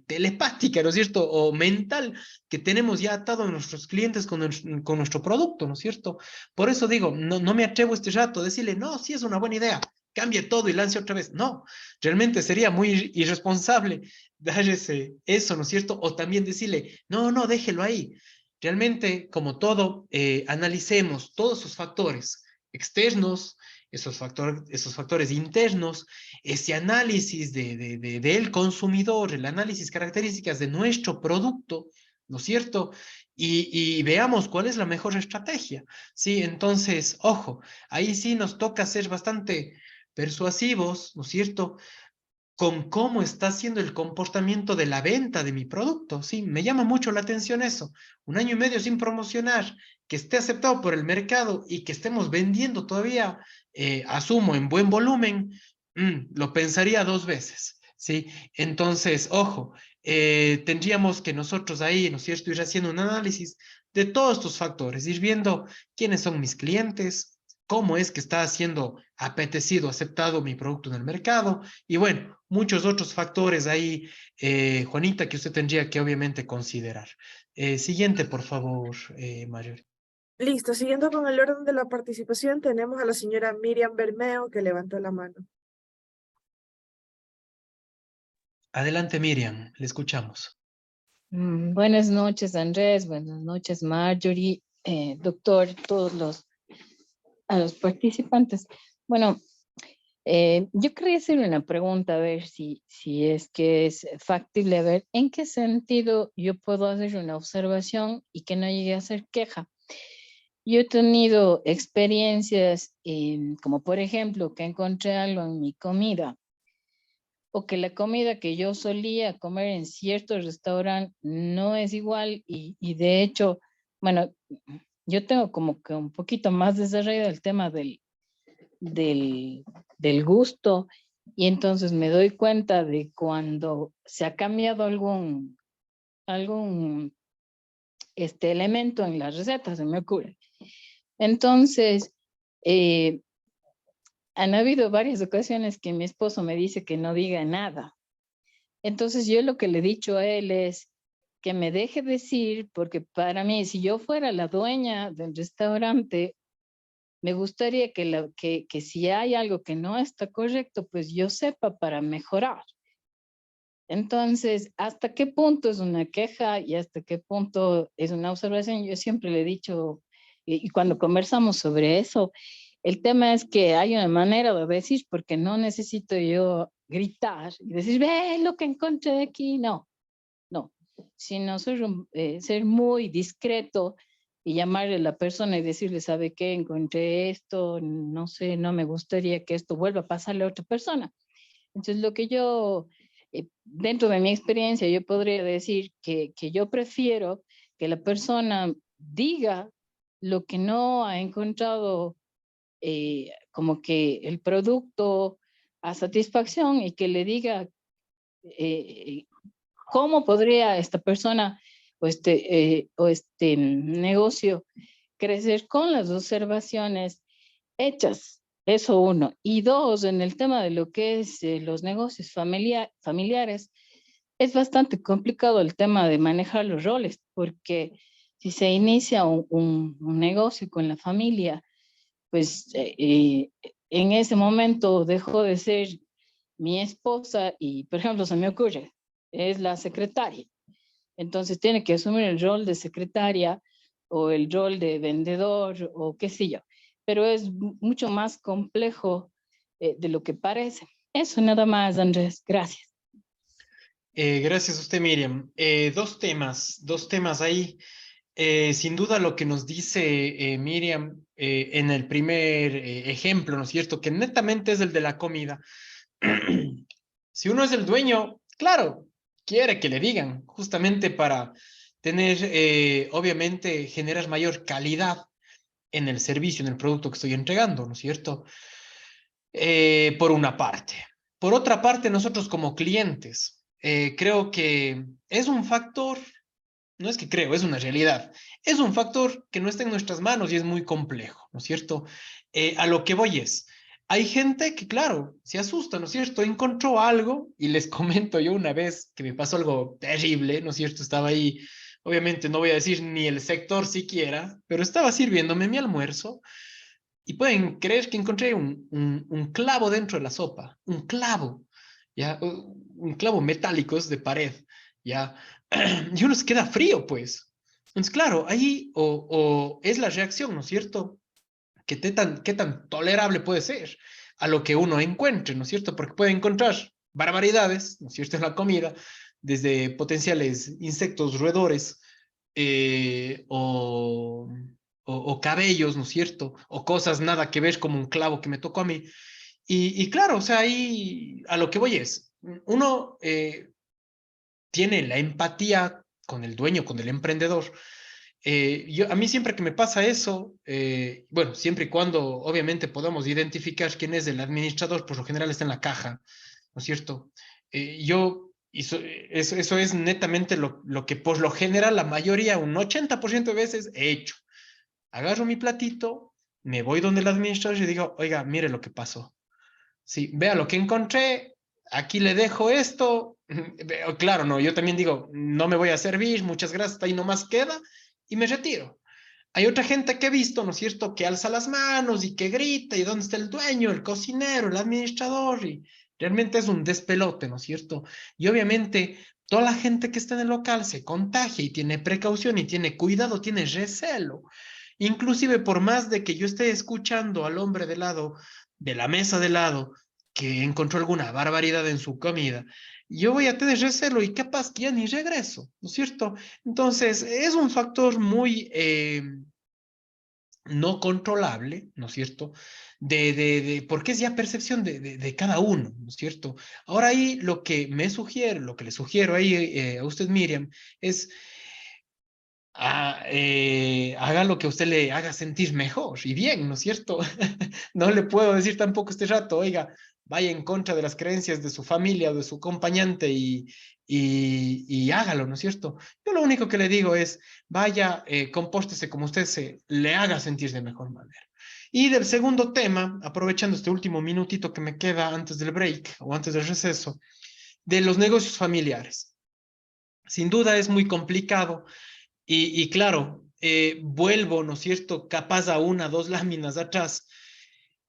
telepática, ¿no es cierto? O mental que tenemos ya atado a nuestros clientes con nuestro producto, ¿no es cierto? Por eso digo, no me atrevo este rato a decirle, no, sí es una buena idea, cambie todo y lance otra vez. No, realmente sería muy irresponsable dar eso, ¿no es cierto? O también decirle, no, déjelo ahí. Realmente, como todo, analicemos todos sus factores externos, esos factores internos, ese análisis del consumidor, el análisis características de nuestro producto, ¿no es cierto? Y veamos cuál es la mejor estrategia, ¿sí? Entonces, ojo, ahí sí nos toca ser bastante persuasivos, ¿no es cierto?, con cómo está siendo el comportamiento de la venta de mi producto. Sí, me llama mucho la atención eso. 1 año y medio sin promocionar que esté aceptado por el mercado y que estemos vendiendo todavía, asumo, en buen volumen, lo pensaría dos veces, ¿sí? Entonces, ojo, tendríamos que nosotros ahí, ¿no es cierto?, ir haciendo un análisis de todos estos factores, ir viendo quiénes son mis clientes, cómo es que está siendo apetecido, aceptado mi producto en el mercado, y bueno, muchos otros factores ahí, Juanita, que usted tendría que obviamente considerar. Siguiente, por favor, Mayor. Listo, siguiendo con el orden de la participación, tenemos a la señora Miriam Bermeo que levantó la mano. Adelante, Miriam, le escuchamos. Buenas noches, Andrés. Buenas noches, Marjorie, doctor, a los participantes. Bueno, yo quería hacer una pregunta, a ver si es que es factible, a ver en qué sentido yo puedo hacer una observación y que no llegue a ser queja. Yo he tenido experiencias, como por ejemplo, que encontré algo en mi comida o que la comida que yo solía comer en cierto restaurante no es igual y de hecho, bueno, yo tengo como que un poquito más desarrollado el tema del, del gusto y entonces me doy cuenta de cuando se ha cambiado algún elemento en la receta, se me ocurre. Entonces, eh, han habido varias ocasiones que mi esposo me dice que no diga nada. Entonces yo lo que le he dicho a él es que me deje decir, porque para mí, si yo fuera la dueña del restaurante, me gustaría que si hay algo que no está correcto, pues yo sepa para mejorar. Entonces, ¿hasta qué punto es una queja y hasta qué punto es una observación? Yo siempre le he dicho, y cuando conversamos sobre eso, el tema es que hay una manera de decir, porque no necesito yo gritar y decir, ve lo que encontré aquí. No, no, sino ser muy discreto y llamarle a la persona y decirle, ¿sabe qué? Encontré esto, no sé, no me gustaría que esto vuelva a pasarle a otra persona. Entonces, lo que yo, dentro de mi experiencia, yo podría decir que yo prefiero que la persona diga lo que no ha encontrado como que el producto a satisfacción y que le diga eh, cómo podría esta persona o este negocio crecer con las observaciones hechas. Eso uno. Y dos, en el tema de lo que es los negocios familiares, es bastante complicado el tema de manejar los roles, porque si se inicia un negocio con la familia, pues en ese momento dejó de ser mi esposa y, por ejemplo, se me ocurre, es la secretaria. Entonces tiene que asumir el rol de secretaria o el rol de vendedor o qué sé yo. Pero es mucho más complejo de lo que parece. Eso nada más, Andrés. Gracias. Gracias a usted, Miriam. Dos temas ahí. Sin duda lo que nos dice Miriam en el primer ejemplo, ¿no es cierto? Que netamente es el de la comida. Si uno es el dueño, claro, quiere que le digan, justamente para tener, obviamente, generar mayor calidad en el servicio, en el producto que estoy entregando, ¿no es cierto? Por una parte. Por otra parte, nosotros como clientes, creo que es un factor, no es que creo, es una realidad, es un factor que no está en nuestras manos y es muy complejo, ¿no es cierto? A lo que voy es, hay gente que, claro, se asusta, ¿no es cierto? Encontró algo y les comento yo una vez que me pasó algo terrible, ¿no es cierto? Estaba ahí, obviamente no voy a decir ni el sector siquiera, pero estaba sirviéndome mi almuerzo y pueden creer que encontré un clavo dentro de la sopa, un clavo, ¿ya? Un clavo metálicos de pared, ¿ya? Y uno se queda frío, pues. Entonces, claro, ahí o es la reacción, ¿no es cierto? Qué tan tolerable puede ser a lo que uno encuentre, ¿no es cierto? Porque puede encontrar barbaridades, ¿no es cierto?, en la comida, desde potenciales insectos roedores o cabellos, ¿no es cierto? O cosas nada que ver como un clavo que me tocó a mí. Y claro, o sea, ahí a lo que voy es, uno tiene la empatía con el dueño, con el emprendedor, A mí siempre que me pasa eso, bueno, siempre y cuando obviamente podamos identificar quién es el administrador, por lo general está en la caja, ¿no es cierto? Eso es netamente lo que por lo general la mayoría, un 80% de veces he hecho. Agarro mi platito, me voy donde el administrador y digo, oiga, mire lo que pasó. Sí, vea lo que encontré, aquí le dejo esto. Claro, no, yo también digo, no me voy a servir, muchas gracias, ahí nomás queda y me retiro. Hay otra gente que he visto, ¿no es cierto?, que alza las manos y que grita, y dónde está el dueño, el cocinero, el administrador, y realmente es un despelote, ¿no es cierto? Y obviamente toda la gente que está en el local se contagia y tiene precaución y tiene cuidado, tiene recelo. Inclusive por más de que yo esté escuchando al hombre de lado, de la mesa de lado, que encontró alguna barbaridad en su comida, yo voy a tener recelo y capaz que ya ni regreso, ¿no es cierto? Entonces, es un factor muy no controlable, ¿no es cierto? Porque es ya percepción de cada uno, ¿no es cierto? Ahora ahí lo que me sugiero, lo que le sugiero ahí a usted, Miriam, es haga lo que a usted le haga sentir mejor y bien, ¿no es cierto? No le puedo decir tampoco este rato, oiga, vaya en contra de las creencias de su familia o de su acompañante y hágalo, ¿no es cierto? Yo lo único que le digo es, vaya, compórtese como usted se le haga sentir de mejor manera. Y del segundo tema, aprovechando este último minutito que me queda antes del break o antes del receso, de los negocios familiares. Sin duda es muy complicado y claro, vuelvo, ¿no es cierto?, capaz a una, dos láminas atrás,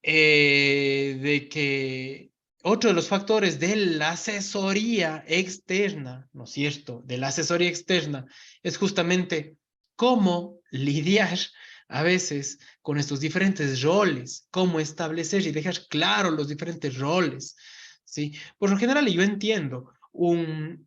de que otro de los factores de la asesoría externa, ¿no es cierto?, de la asesoría externa es justamente cómo lidiar a veces con estos diferentes roles, cómo establecer y dejar claro los diferentes roles, ¿sí? Por lo general, yo entiendo un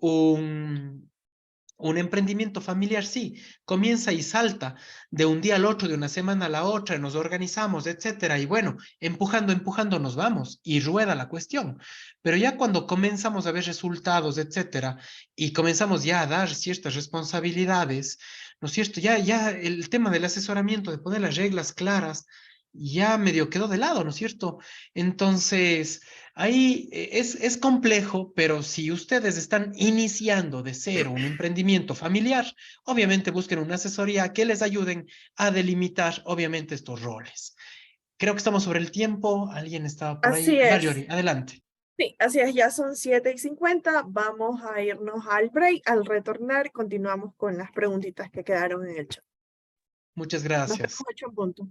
emprendimiento familiar, sí, comienza y salta de un día al otro, de una semana a la otra, nos organizamos, etcétera, y bueno, empujando, empujando nos vamos y rueda la cuestión. Pero ya cuando comenzamos a ver resultados, etcétera, y comenzamos ya a dar ciertas responsabilidades, ¿no es cierto? Ya el tema del asesoramiento, de poner las reglas claras, ya medio quedó de lado, ¿no es cierto? Entonces, ahí es complejo, pero si ustedes están iniciando de cero un emprendimiento familiar, obviamente busquen una asesoría que les ayuden a delimitar, obviamente, estos roles. Creo que estamos sobre el tiempo. Alguien estaba por Así ahí. es. Marjorie, adelante. Sí, así es, ya son 7:50. Vamos a irnos al break. Al retornar, continuamos con las preguntitas que quedaron en el chat. Muchas Nos gracias. vemos 8 en punto.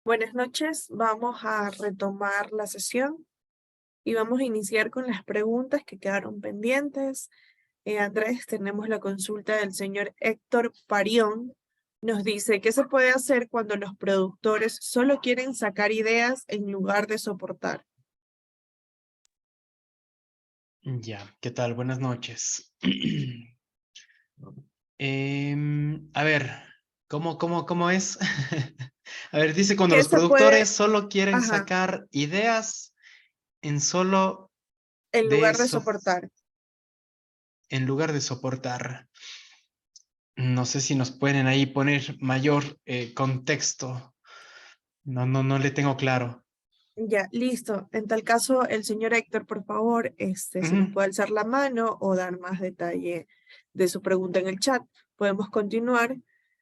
Buenas noches, vamos a retomar la sesión y vamos a iniciar con las preguntas que quedaron pendientes. Andrés, tenemos la consulta del señor Héctor Parión. Nos dice, ¿qué se puede hacer cuando los productores solo quieren sacar ideas en lugar de soportar? Ya, ¿qué tal? Buenas noches. A ver, ¿cómo es? A ver, dice cuando ¿Qué los se puede, productores solo quieren ajá, sacar ideas en solo en de lugar de eso, soportar? en lugar de soportar? No sé si nos pueden ahí poner mayor contexto. No le tengo claro. Ya, listo. En tal caso, el señor Héctor, por favor, si nos Ujú, puede alzar la mano o dar más detalle de su pregunta en el chat. Podemos continuar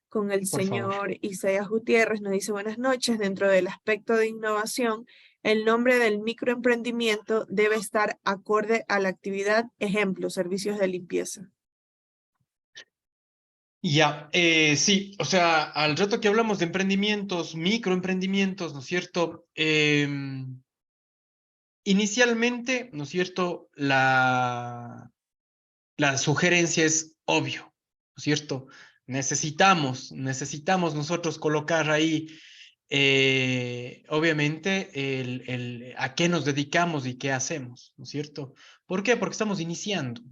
con el por favor. señor Isaías Gutiérrez. Nos dice buenas noches. Dentro del aspecto de innovación, el nombre del microemprendimiento debe estar acorde a la actividad, ejemplo, servicios de limpieza. Ya, sí, o sea, al rato que hablamos de emprendimientos, microemprendimientos, ¿no es cierto? Inicialmente, ¿no es cierto? La sugerencia es obvio, ¿no es cierto? Necesitamos nosotros colocar ahí, obviamente, a qué nos dedicamos y qué hacemos, ¿no es cierto? ¿Por qué? Porque estamos iniciando.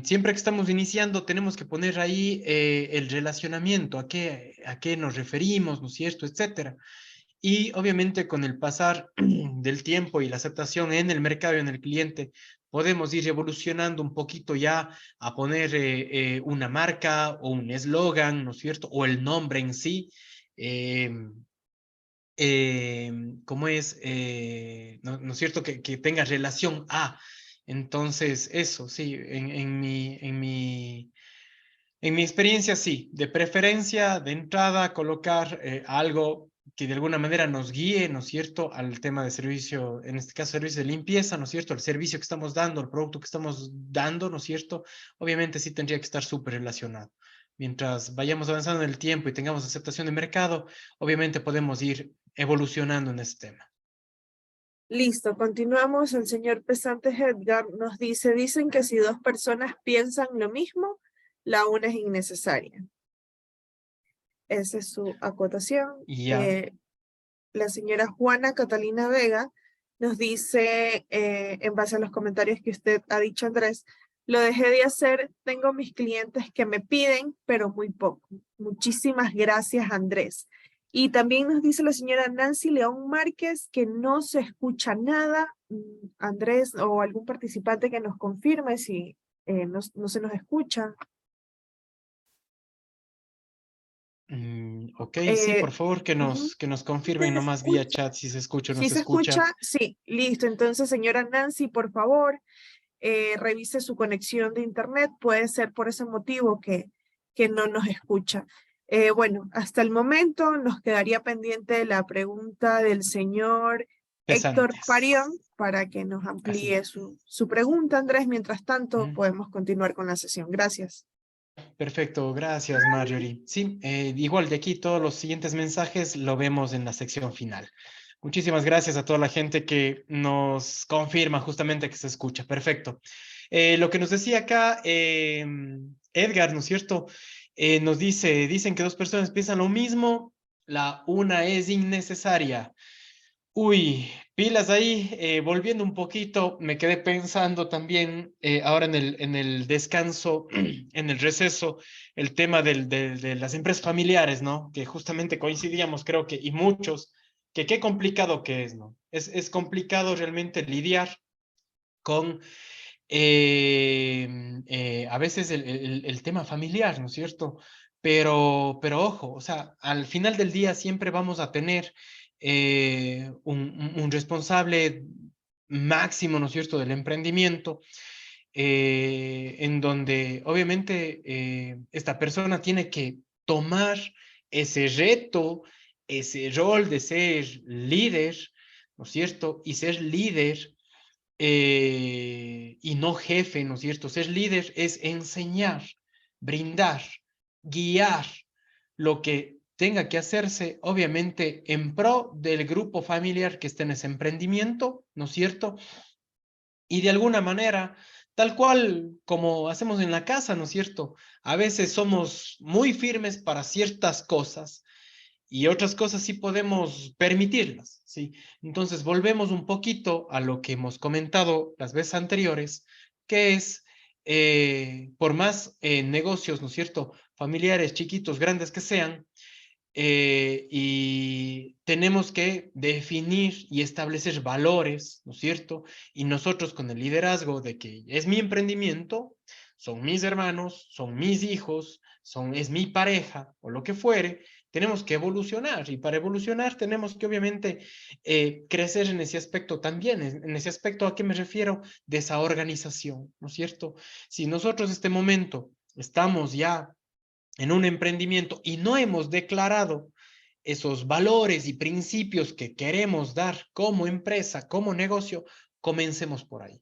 Siempre que estamos iniciando tenemos que poner ahí el relacionamiento, a qué nos referimos, ¿no es cierto? Etcétera. Y obviamente con el pasar del tiempo y la aceptación en el mercado y en el cliente, podemos ir evolucionando un poquito ya a poner una marca o un eslogan, ¿no es cierto? O el nombre en sí. Eh, ¿Cómo es? ¿No es cierto? Que tenga relación a. Entonces, eso, sí, en mi experiencia, sí, de preferencia, de entrada, colocar algo que de alguna manera nos guíe, ¿no es cierto?, al tema de servicio, en este caso, servicio de limpieza, ¿no es cierto?, el servicio que estamos dando, el producto que estamos dando, ¿no es cierto?, obviamente sí tendría que estar súper relacionado. Mientras vayamos avanzando en el tiempo y tengamos aceptación de mercado, obviamente podemos ir evolucionando en este tema. Listo, continuamos. El señor Pesantes Edgar nos dice, dicen que si dos personas piensan lo mismo, la una es innecesaria. Esa es su acotación. Y ya, La señora Juana Catalina Vega nos dice, en base a los comentarios que usted ha dicho, Andrés, lo dejé de hacer, tengo mis clientes que me piden, pero muy poco. Muchísimas gracias, Andrés. Y también nos dice la señora Nancy León Márquez que no se escucha nada. Andrés o algún participante que nos confirme si no se nos escucha. ok, sí, por Eh, favor, que ujú. nos ¿Se confirmen nomás vía escucha? chat si se escucha o no ¿Sí se se escucha? escucha. Sí, listo. Entonces, señora Nancy, por favor, revise su conexión de internet. Puede ser por ese motivo que no nos escucha. Bueno, hasta el momento nos quedaría pendiente la pregunta del señor Héctor Parión Pesantes. para que nos Así. amplíe su pregunta, Andrés. Mientras tanto, Mm, podemos continuar con la sesión. Gracias. Perfecto, gracias Marjorie. Sí, igual de aquí todos los siguientes mensajes lo vemos en la sección final. Muchísimas gracias a toda la gente que nos confirma justamente que se escucha. Perfecto. Lo que nos decía acá Edgar, ¿no es cierto? Dicen que dos personas piensan lo mismo, la una es innecesaria. Uy, pilas ahí, volviendo un poquito, me quedé pensando también ahora en el descanso, en el receso, el tema de las empresas familiares, ¿no? Que justamente coincidíamos, creo que, y muchos, que qué complicado que es, ¿no? Es complicado realmente lidiar con a veces el tema familiar, ¿no es cierto? Pero ojo, o sea, al final del día siempre vamos a tener un responsable máximo, ¿no es cierto?, del emprendimiento, en donde obviamente esta persona tiene que tomar ese reto, ese rol de ser líder, ¿no es cierto? Y ser líder y no jefe, ¿no es cierto? Ser líder es enseñar, brindar, guiar lo que tenga que hacerse, obviamente, en pro del grupo familiar que esté en ese emprendimiento, ¿no es cierto? Y de alguna manera, tal cual como hacemos en la casa, ¿no es cierto? A veces somos muy firmes para ciertas cosas y otras cosas sí podemos permitirlas, ¿sí? Entonces volvemos un poquito a lo que hemos comentado las veces anteriores, que es, por más negocios, ¿no es cierto? Familiares, chiquitos, grandes que sean, y tenemos que definir y establecer valores, ¿no es cierto? Y nosotros con el liderazgo de que es mi emprendimiento, son mis hermanos, son mis hijos, es mi pareja o lo que fuere, tenemos que evolucionar y para evolucionar tenemos que obviamente crecer en ese aspecto también. En ese aspecto, ¿a qué me refiero? De esa organización, ¿no es cierto? Si nosotros en este momento estamos ya en un emprendimiento y no hemos declarado esos valores y principios que queremos dar como empresa, como negocio, comencemos por ahí,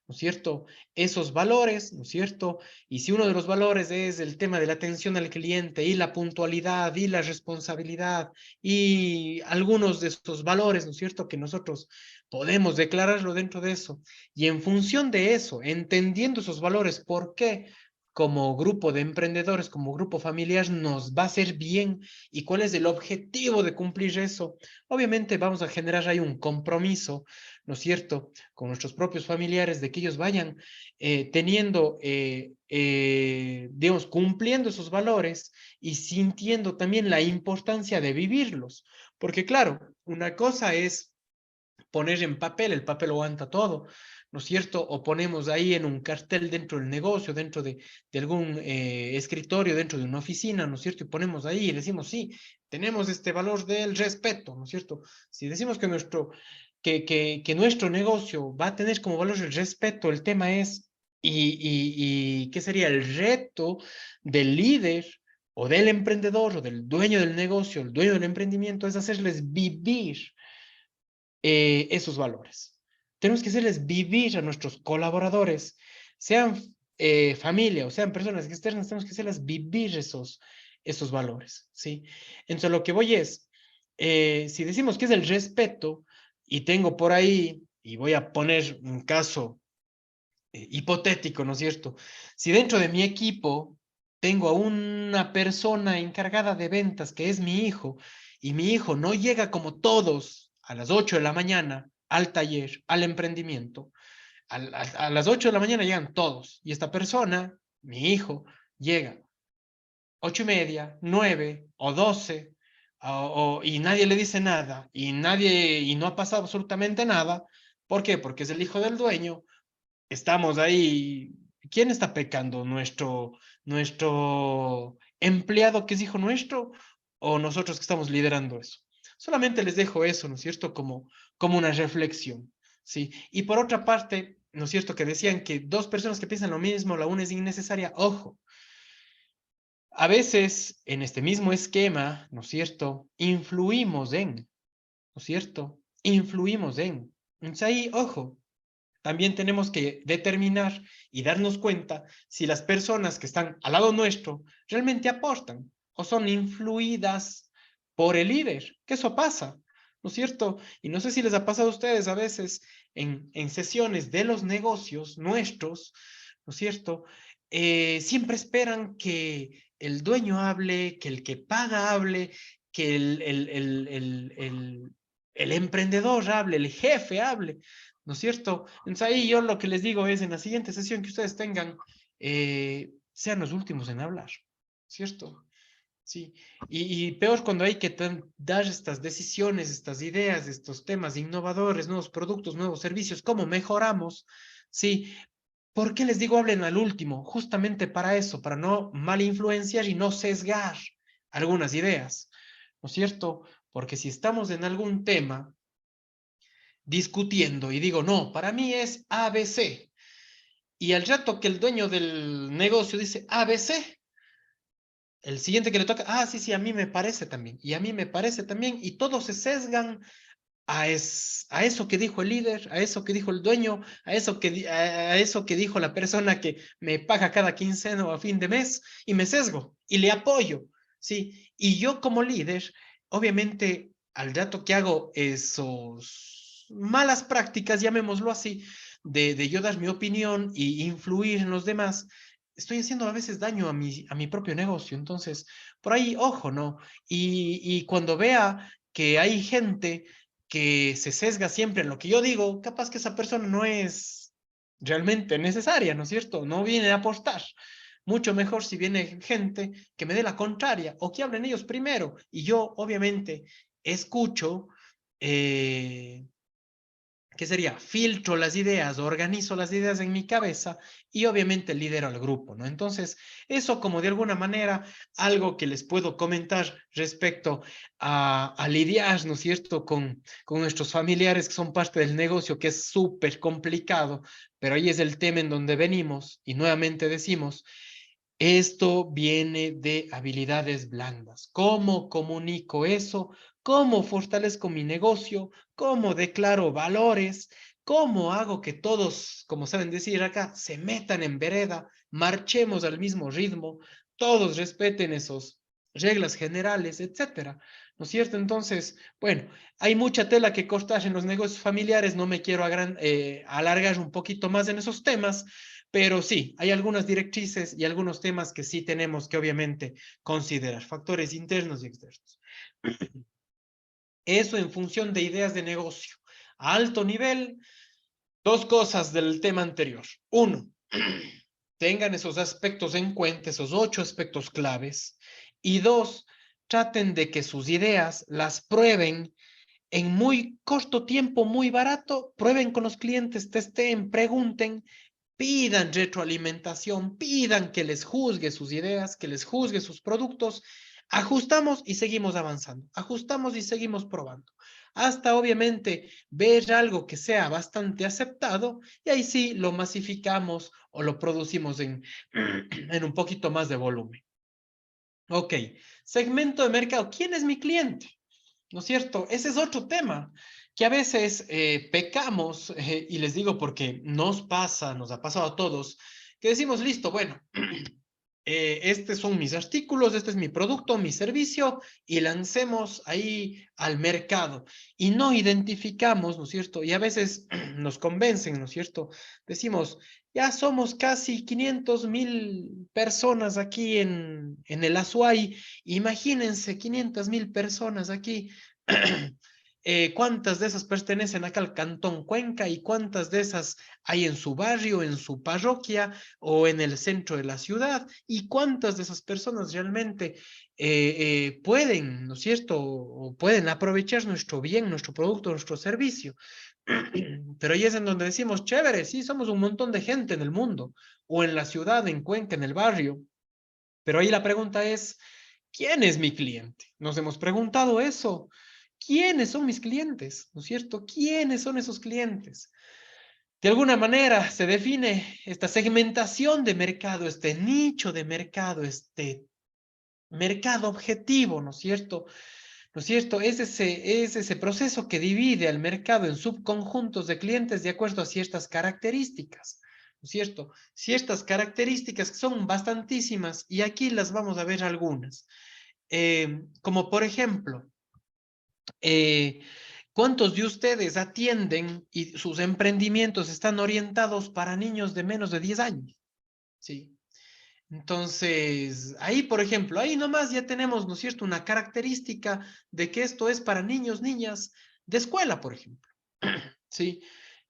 ¿no es cierto? Esos valores, ¿no es cierto? Y si uno de los valores es el tema de la atención al cliente y la puntualidad y la responsabilidad y algunos de estos valores, ¿no es cierto? Que nosotros podemos declararlo dentro de eso. Y en función de eso, entendiendo esos valores, ¿por qué? Como grupo de emprendedores, como grupo familiar, nos va a hacer bien y cuál es el objetivo de cumplir eso. Obviamente vamos a generar ahí un compromiso, ¿no es cierto?, con nuestros propios familiares, de que ellos vayan teniendo, digamos, cumpliendo esos valores y sintiendo también la importancia de vivirlos. Porque claro, una cosa es poner en papel, el papel aguanta todo, ¿no es cierto? O ponemos ahí en un cartel dentro del negocio, dentro de algún escritorio, dentro de una oficina, ¿no es cierto? Y ponemos ahí y decimos, sí, tenemos este valor del respeto, ¿no es cierto? Si decimos que que nuestro negocio va a tener como valor el respeto, el tema es, ¿qué sería el reto del líder o del emprendedor o del dueño del negocio, el dueño del emprendimiento? Es hacerles vivir esos valores. Tenemos que hacerles vivir a nuestros colaboradores, sean familia o sean personas externas, tenemos que hacerles vivir esos valores, ¿sí? Entonces, lo que voy es, si decimos que es el respeto, y tengo por ahí, y voy a poner un caso hipotético, ¿no es cierto? Si dentro de mi equipo tengo a una persona encargada de ventas que es mi hijo, y mi hijo no llega como todos a las 8 de la mañana al taller, al emprendimiento, a las 8 de la mañana llegan todos, y esta persona, mi hijo, llega 8:30, 9 o 12, y nadie le dice nada, y no ha pasado absolutamente nada. ¿Por qué? Porque es el hijo del dueño. Estamos ahí. ¿Quién está pecando? ¿Nuestro empleado que es hijo nuestro o nosotros que estamos liderando eso? Solamente les dejo eso, ¿no es cierto? Como una reflexión, ¿sí? Y por otra parte, ¿no es cierto? Que decían que dos personas que piensan lo mismo, la una es innecesaria. Ojo, a veces en este mismo esquema, ¿no es cierto? Influimos en, ¿no es cierto? Influimos en. Entonces ahí, ojo, también tenemos que determinar y darnos cuenta si las personas que están al lado nuestro realmente aportan o son influidas por el líder, que eso pasa, ¿no es cierto? Y no sé si les ha pasado a ustedes a veces en sesiones de los negocios nuestros, ¿no es cierto? Siempre esperan que el dueño hable, que el que paga hable, que el emprendedor hable, el jefe hable, ¿no es cierto? Entonces ahí yo lo que les digo es, en la siguiente sesión que ustedes tengan, sean los últimos en hablar, ¿cierto? Sí, y peor cuando hay que dar estas decisiones, estas ideas, estos temas innovadores, nuevos productos, nuevos servicios, cómo mejoramos, ¿sí? ¿Por qué les digo hablen al último? Justamente para eso, para no mal influenciar y no sesgar algunas ideas, ¿no es cierto? Porque si estamos en algún tema discutiendo y digo, no, para mí es ABC, y al rato que el dueño del negocio dice ABC, el siguiente que le toca, sí, sí, a mí me parece también, y a mí me parece también, y todos se sesgan a eso que dijo el líder, a eso que dijo el dueño, a eso que dijo la persona que me paga cada quincena o a fin de mes, y me sesgo, y le apoyo. ¿sí? Y yo como líder, obviamente, al rato que hago esos malas prácticas, llamémoslo así, de yo dar mi opinión y influir en los demás, estoy haciendo a veces daño a mi propio negocio. Entonces, por ahí, ojo, ¿no? Y cuando vea que hay gente que se sesga siempre en lo que yo digo, capaz que esa persona no es realmente necesaria, ¿no es cierto? No viene a aportar. Mucho mejor si viene gente que me dé la contraria o que hablen ellos primero y yo obviamente escucho, ¿qué sería? Filtro las ideas, organizo las ideas en mi cabeza y obviamente lidero al grupo, ¿no? Entonces, eso como de alguna manera, algo que les puedo comentar respecto a lidiar, ¿no es cierto?, con nuestros familiares que son parte del negocio, que es súper complicado, pero ahí es el tema en donde venimos y nuevamente decimos, esto viene de habilidades blandas. ¿Cómo comunico eso? ¿Cómo fortalezco mi negocio? ¿Cómo declaro valores? ¿Cómo hago que todos, como saben decir acá, se metan en vereda, marchemos al mismo ritmo, todos respeten esas reglas generales, etcétera? ¿No es cierto? Entonces, bueno, hay mucha tela que cortar en los negocios familiares, no me quiero alargar un poquito más en esos temas, pero sí, hay algunas directrices y algunos temas que sí tenemos que obviamente considerar, factores internos y externos. Eso en función de ideas de negocio. A alto nivel, dos cosas del tema anterior. Uno, tengan esos aspectos en cuenta, esos 8 aspectos claves. Y dos, traten de que sus ideas las prueben en muy corto tiempo, muy barato, prueben con los clientes, testeen, pregunten, pidan retroalimentación, pidan que les juzgue sus ideas, que les juzgue sus productos, ajustamos y seguimos avanzando, ajustamos y seguimos probando, hasta obviamente ver algo que sea bastante aceptado y ahí sí lo masificamos o lo producimos en un poquito más de volumen. Ok, segmento de mercado, ¿quién es mi cliente? ¿No es cierto? Ese es otro tema que a veces pecamos, y les digo porque nos pasa, nos ha pasado a todos, que decimos, listo, bueno, estos son mis artículos, este es mi producto, mi servicio, y lancemos ahí al mercado. Y no identificamos, ¿no es cierto? Y a veces nos convencen, ¿no es cierto? Decimos, ya somos casi 500,000 personas aquí en el Azuay, imagínense 500,000 personas aquí. ¿Cuántas de esas pertenecen acá al Cantón Cuenca y cuántas de esas hay en su barrio, en su parroquia o en el centro de la ciudad? ¿Y cuántas de esas personas realmente pueden, ¿no es cierto? O pueden aprovechar nuestro bien, nuestro producto, nuestro servicio? Pero ahí es en donde decimos, chévere, sí, somos un montón de gente en el mundo, o en la ciudad, en Cuenca, en el barrio. Pero ahí la pregunta es, ¿quién es mi cliente? Nos hemos preguntado eso. ¿Quiénes son mis clientes? ¿No es cierto? ¿Quiénes son esos clientes? De alguna manera se define esta segmentación de mercado, este nicho de mercado, este mercado objetivo, ¿no es cierto? ¿No es cierto? Es ese proceso que divide al mercado en subconjuntos de clientes de acuerdo a ciertas características, ¿no es cierto? Ciertas características que son bastantísimas y aquí las vamos a ver algunas. Como por ejemplo, eh, ¿cuántos de ustedes atienden y sus emprendimientos están orientados para niños de menos de 10 años? Sí. Entonces, ahí, por ejemplo, ahí nomás ya tenemos, ¿no es cierto?, una característica de que esto es para niños, niñas de escuela, por ejemplo. Sí.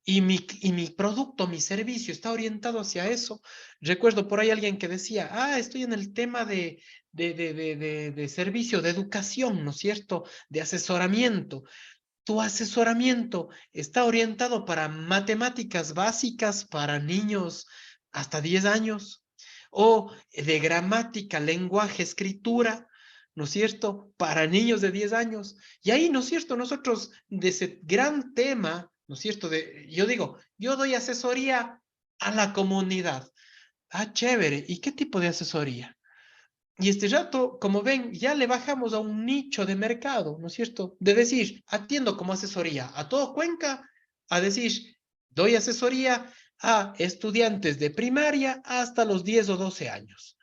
Y mi producto, mi servicio está orientado hacia eso. Recuerdo por ahí alguien que decía, estoy en el tema de servicio, de educación, ¿no es cierto?, de asesoramiento. Tu asesoramiento está orientado para matemáticas básicas para niños hasta 10 años o de gramática, lenguaje, escritura, ¿no es cierto? Para niños de 10 años. Y ahí, ¿no es cierto? Nosotros de ese gran tema, ¿no es cierto? Yo digo, yo doy asesoría a la comunidad. Chévere. ¿Y qué tipo de asesoría? Y este rato, como ven, ya le bajamos a un nicho de mercado, ¿no es cierto? De decir, atiendo como asesoría a todo Cuenca, a decir, doy asesoría a estudiantes de primaria hasta los 10 o 12 años.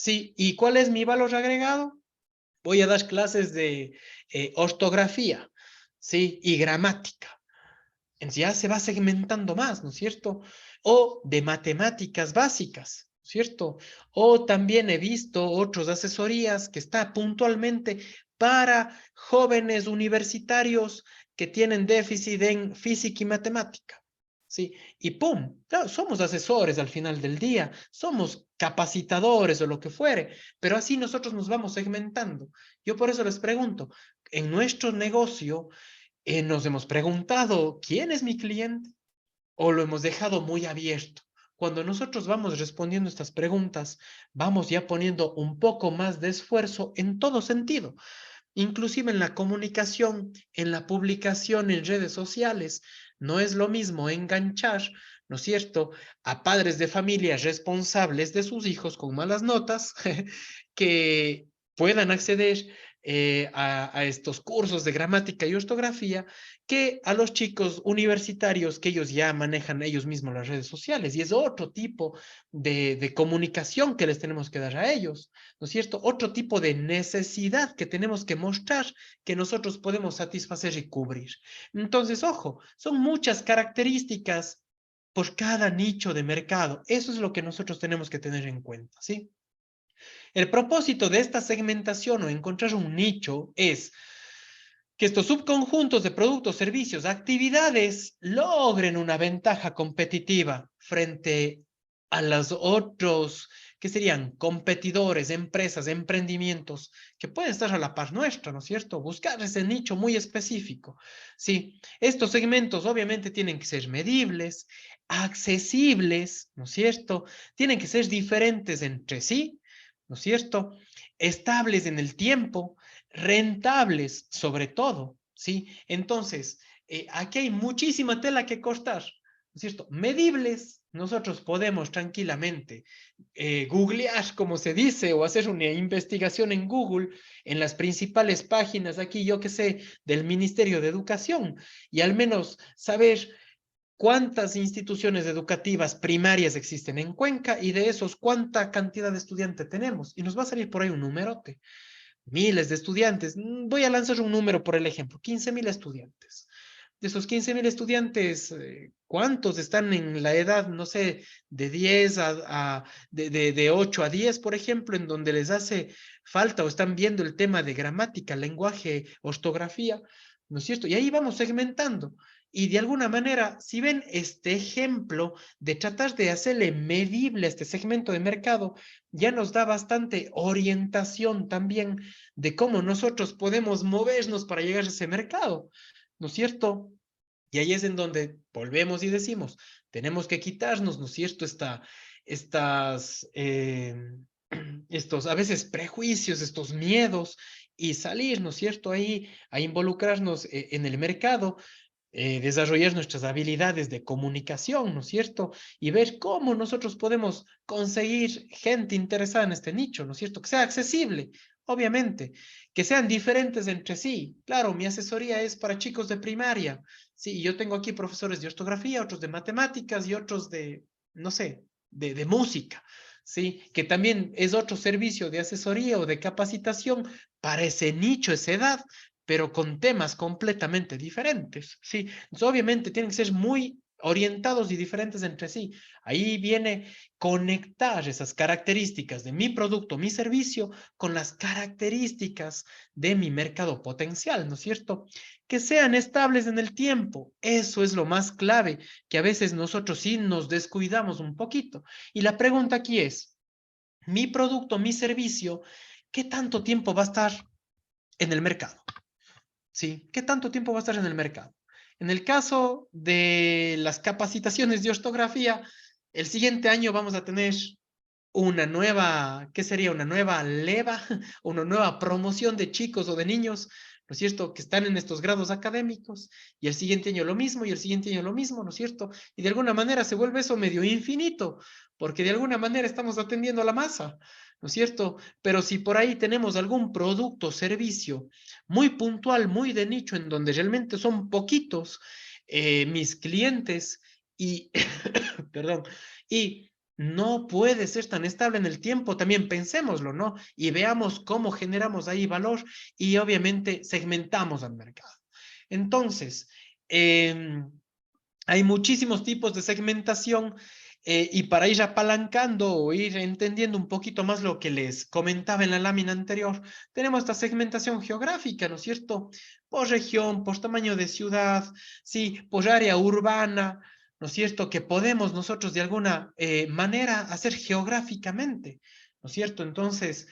Sí, ¿y cuál es mi valor agregado? Voy a dar clases de ortografía, ¿sí? Y gramática. Entonces ya se va segmentando más, ¿no es cierto? O de matemáticas básicas, ¿no es cierto? O también he visto otras asesorías que está puntualmente para jóvenes universitarios que tienen déficit en física y matemática, ¿sí? Y ¡pum! Claro, somos asesores al final del día, somos capacitadores o lo que fuere, pero así nosotros nos vamos segmentando. Yo por eso les pregunto, en nuestro negocio, nos hemos preguntado, ¿quién es mi cliente? ¿O lo hemos dejado muy abierto? Cuando nosotros vamos respondiendo estas preguntas, vamos ya poniendo un poco más de esfuerzo en todo sentido, inclusive en la comunicación, en la publicación en redes sociales. No es lo mismo enganchar, ¿no es cierto?, a padres de familia responsables de sus hijos con malas notas que puedan acceder a estos cursos de gramática y ortografía que a los chicos universitarios que ellos ya manejan ellos mismos las redes sociales. Y es otro tipo de comunicación que les tenemos que dar a ellos, ¿no es cierto? Otro tipo de necesidad que tenemos que mostrar que nosotros podemos satisfacer y cubrir. Entonces, ojo, son muchas características por cada nicho de mercado. Eso es lo que nosotros tenemos que tener en cuenta, ¿sí? El propósito de esta segmentación o encontrar un nicho es que estos subconjuntos de productos, servicios, actividades logren una ventaja competitiva frente a los otros, que serían competidores, empresas, emprendimientos, que pueden estar a la par nuestra, ¿no es cierto? Buscar ese nicho muy específico. Sí, estos segmentos obviamente tienen que ser medibles, accesibles, ¿no es cierto? Tienen que ser diferentes entre sí, ¿no es cierto? Estables en el tiempo, rentables sobre todo, ¿sí? Entonces, aquí hay muchísima tela que cortar, ¿no es cierto? Medibles, nosotros podemos tranquilamente googlear, como se dice, o hacer una investigación en Google, en las principales páginas aquí, yo que sé, del Ministerio de Educación, y al menos saber cuántas instituciones educativas primarias existen en Cuenca y de esos cuánta cantidad de estudiantes tenemos. Y nos va a salir por ahí un numerote. Miles de estudiantes. Voy a lanzar un número por el ejemplo, 15,000 estudiantes. De esos 15,000 estudiantes, ¿cuántos están en la edad, no sé, de 10 de 8 a 10, por ejemplo, en donde les hace falta o están viendo el tema de gramática, lenguaje, ortografía, ¿no es cierto? Y ahí vamos segmentando. Y de alguna manera, si ven este ejemplo de tratar de hacerle medible a este segmento de mercado, ya nos da bastante orientación también de cómo nosotros podemos movernos para llegar a ese mercado, ¿no es cierto? Y ahí es en donde volvemos y decimos, tenemos que quitarnos, ¿no es cierto?, estos a veces prejuicios, estos miedos y salir, ¿no es cierto?, ahí a involucrarnos en el mercado, desarrollar nuestras habilidades de comunicación, ¿no es cierto? Y ver cómo nosotros podemos conseguir gente interesada en este nicho, ¿no es cierto? Que sea accesible, obviamente, que sean diferentes entre sí. Claro, mi asesoría es para chicos de primaria. Sí, yo tengo aquí profesores de ortografía, otros de matemáticas y otros de, no sé, de música. Sí, que también es otro servicio de asesoría o de capacitación para ese nicho, esa edad, pero con temas completamente diferentes, ¿sí? Entonces, obviamente tienen que ser muy orientados y diferentes entre sí. Ahí viene conectar esas características de mi producto, mi servicio, con las características de mi mercado potencial, ¿no es cierto? Que sean estables en el tiempo. Eso es lo más clave, que a veces nosotros sí nos descuidamos un poquito. Y la pregunta aquí es, mi producto, mi servicio, ¿qué tanto tiempo va a estar en el mercado? ¿Sí? ¿Qué tanto tiempo va a estar en el mercado? En el caso de las capacitaciones de ortografía, el siguiente año vamos a tener una nueva, ¿qué sería? Una nueva leva, una nueva promoción de chicos o de niños, ¿no es cierto?, que están en estos grados académicos, y el siguiente año lo mismo, y el siguiente año lo mismo, ¿no es cierto? Y de alguna manera se vuelve eso medio infinito, porque de alguna manera estamos atendiendo a la masa, ¿no es cierto? Pero si por ahí tenemos algún producto o servicio muy puntual, muy de nicho, en donde realmente son poquitos mis clientes y, perdón, y no puede ser tan estable en el tiempo. También pensémoslo, ¿no? Y veamos cómo generamos ahí valor y obviamente segmentamos al mercado. Entonces, hay muchísimos tipos de segmentación y para ir apalancando o ir entendiendo un poquito más lo que les comentaba en la lámina anterior, tenemos esta segmentación geográfica, ¿no es cierto? Por región, por tamaño de ciudad, sí, por área urbana, ¿no es cierto? Que podemos nosotros de alguna manera hacer geográficamente, ¿no es cierto? Entonces,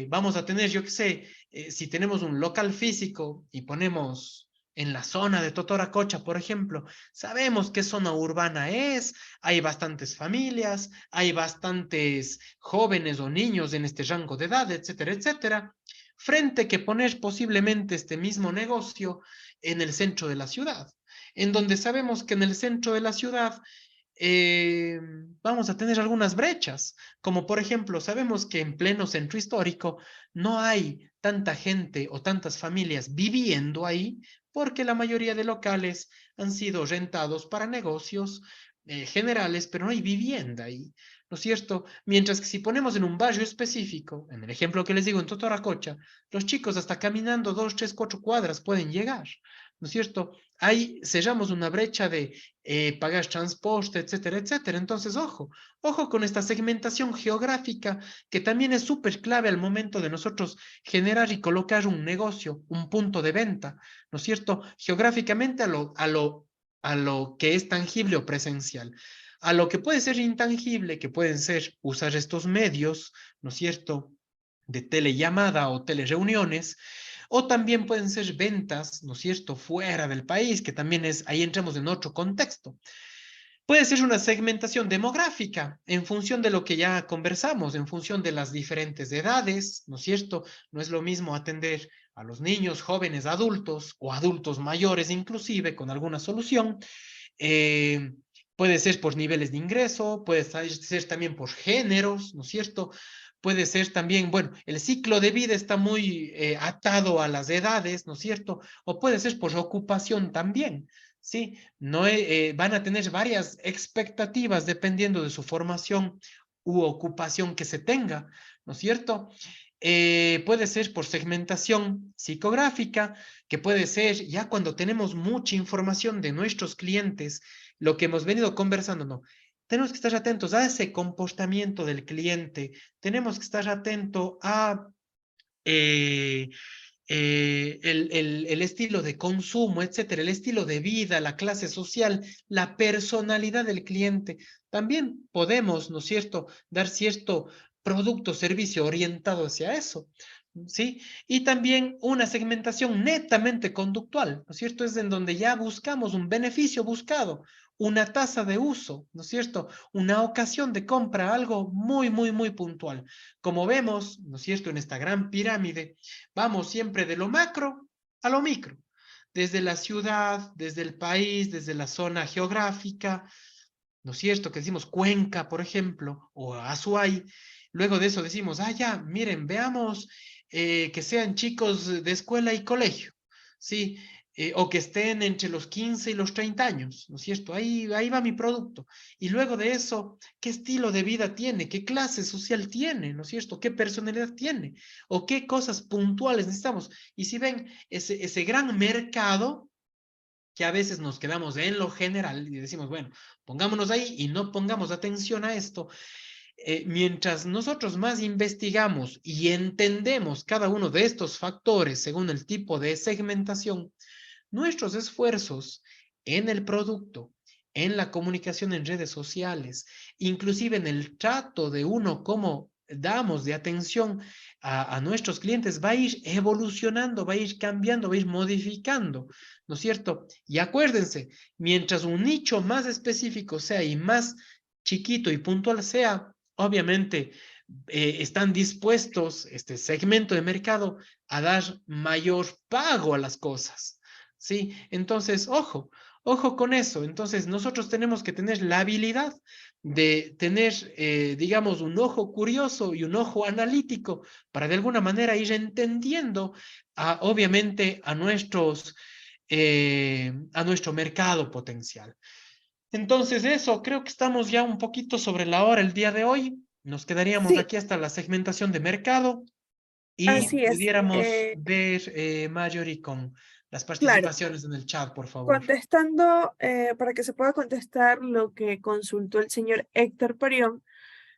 vamos a tener, yo qué sé, si tenemos un local físico y ponemos en la zona de Totoracocha, por ejemplo, sabemos qué zona urbana es, hay bastantes familias, hay bastantes jóvenes o niños en este rango de edad, etcétera, etcétera, frente que poner posiblemente este mismo negocio en el centro de la ciudad, en donde sabemos que en el centro de la ciudad vamos a tener algunas brechas, como por ejemplo, sabemos que en pleno centro histórico no hay tanta gente o tantas familias viviendo ahí, porque la mayoría de locales han sido rentados para negocios generales, pero no hay vivienda ahí, ¿no es cierto? Mientras que si ponemos en un barrio específico, en el ejemplo que les digo en Totoracocha, los chicos hasta caminando 2, 3, 4 cuadras pueden llegar, ¿no es cierto? Ahí sellamos una brecha de pagar transporte, etcétera, etcétera. Entonces, ojo con esta segmentación geográfica que también es súper clave al momento de nosotros generar y colocar un negocio, un punto de venta, ¿no es cierto? Geográficamente a lo que es tangible o presencial. A lo que puede ser intangible, que pueden ser usar estos medios, ¿no es cierto? De telellamada o telereuniones, o también pueden ser ventas, ¿no es cierto?, fuera del país, que también es, ahí entramos en otro contexto. Puede ser una segmentación demográfica en función de lo que ya conversamos, en función de las diferentes edades, ¿no es cierto? No es lo mismo atender a los niños, jóvenes, adultos o adultos mayores inclusive con alguna solución. Eh, puede ser por niveles de ingreso, puede ser también por géneros, ¿no es cierto? Puede ser también, bueno, el ciclo de vida está muy atado a las edades, ¿no es cierto? O puede ser por ocupación también, ¿sí? No, van a tener varias expectativas dependiendo de su formación u ocupación que se tenga, ¿no es cierto? Puede ser por segmentación psicográfica, que puede ser ya cuando tenemos mucha información de nuestros clientes, lo que hemos venido conversando, no. Tenemos que estar atentos a ese comportamiento del cliente, tenemos que estar atentos a eh, el estilo de consumo, etcétera, el estilo de vida, la clase social, la personalidad del cliente. También podemos, ¿no es cierto?, dar cierto producto o servicio orientado hacia eso, ¿sí? Y también una segmentación netamente conductual, ¿no es cierto? Es en donde ya buscamos un beneficio buscado, una tasa de uso, ¿no es cierto? Una ocasión de compra, algo muy, muy, muy puntual. Como vemos, ¿no es cierto?, en esta gran pirámide, vamos siempre de lo macro a lo micro, desde la ciudad, desde el país, desde la zona geográfica, ¿no es cierto? Que decimos Cuenca, por ejemplo, o Azuay. Luego de eso decimos, ah, ya, miren, veamos que sean chicos de escuela y colegio, ¿sí? O que estén entre los 15 y los 30 años, ¿no es cierto? Ahí va mi producto. Y luego de eso, ¿qué estilo de vida tiene? ¿Qué clase social tiene? ¿No es cierto? ¿Qué personalidad tiene? ¿O qué cosas puntuales necesitamos? Y si ven ese gran mercado, que a veces nos quedamos en lo general y decimos, bueno, pongámonos ahí y no pongamos atención a esto. Mientras nosotros más investigamos y entendemos cada uno de estos factores según el tipo de segmentación, nuestros esfuerzos en el producto, en la comunicación en redes sociales, inclusive en el trato de uno como damos de atención a nuestros clientes, va a ir evolucionando, va a ir cambiando, va a ir modificando, ¿no es cierto? Y acuérdense, mientras un nicho más específico sea y más chiquito y puntual sea, obviamente están dispuestos este segmento de mercado a dar mayor pago a las cosas. ¿Sí? Entonces, ojo con eso. Entonces, nosotros tenemos que tener la habilidad de tener, digamos, un ojo curioso y un ojo analítico para de alguna manera ir entendiendo, obviamente, a nuestro mercado potencial. Entonces eso, creo que estamos ya un poquito sobre la hora el día de hoy. Nos quedaríamos Sí, aquí hasta la segmentación de mercado y así es. pudiéramos ver, Marjorie, con las Claro, participaciones en el chat, por favor. contestando, para que se pueda contestar lo que consultó el señor Héctor Parión,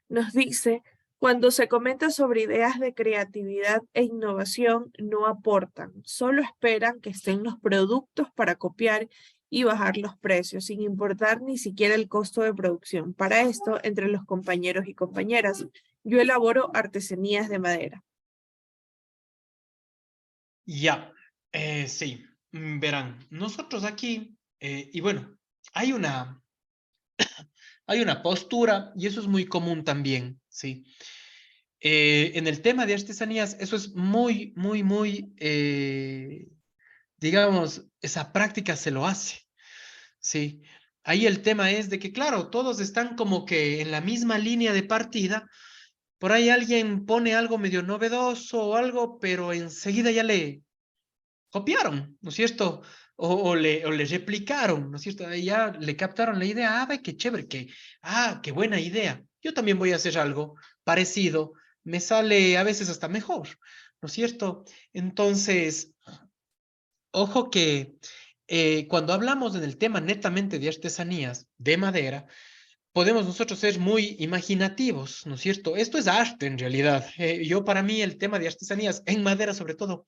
nos dice, cuando se comenta sobre ideas de creatividad e innovación, no aportan, solo esperan que estén los productos para copiar y bajar los precios, sin importar ni siquiera el costo de producción. Para esto, entre los compañeros y compañeras, yo elaboro artesanías de madera. Ya, sí, verán, nosotros aquí, y bueno, hay una, hay una postura, y eso es muy común también, ¿sí? En el tema de artesanías, eso es muy, muy, muy, digamos, esa práctica se lo hace, ¿sí? Ahí el tema es de que, claro, todos están como que en la misma línea de partida. Por ahí alguien pone algo medio novedoso o algo, pero enseguida ya le copiaron, ¿no es cierto? O le replicaron, ¿no es cierto? Ahí ya le captaron la idea, ve qué chévere, qué buena idea. Yo también voy a hacer algo parecido, me sale a veces hasta mejor, ¿no es cierto? Entonces, ojo que cuando hablamos en el tema netamente de artesanías de madera, podemos nosotros ser muy imaginativos, ¿no es cierto? Esto es arte en realidad. Yo para mí el tema de artesanías en madera sobre todo,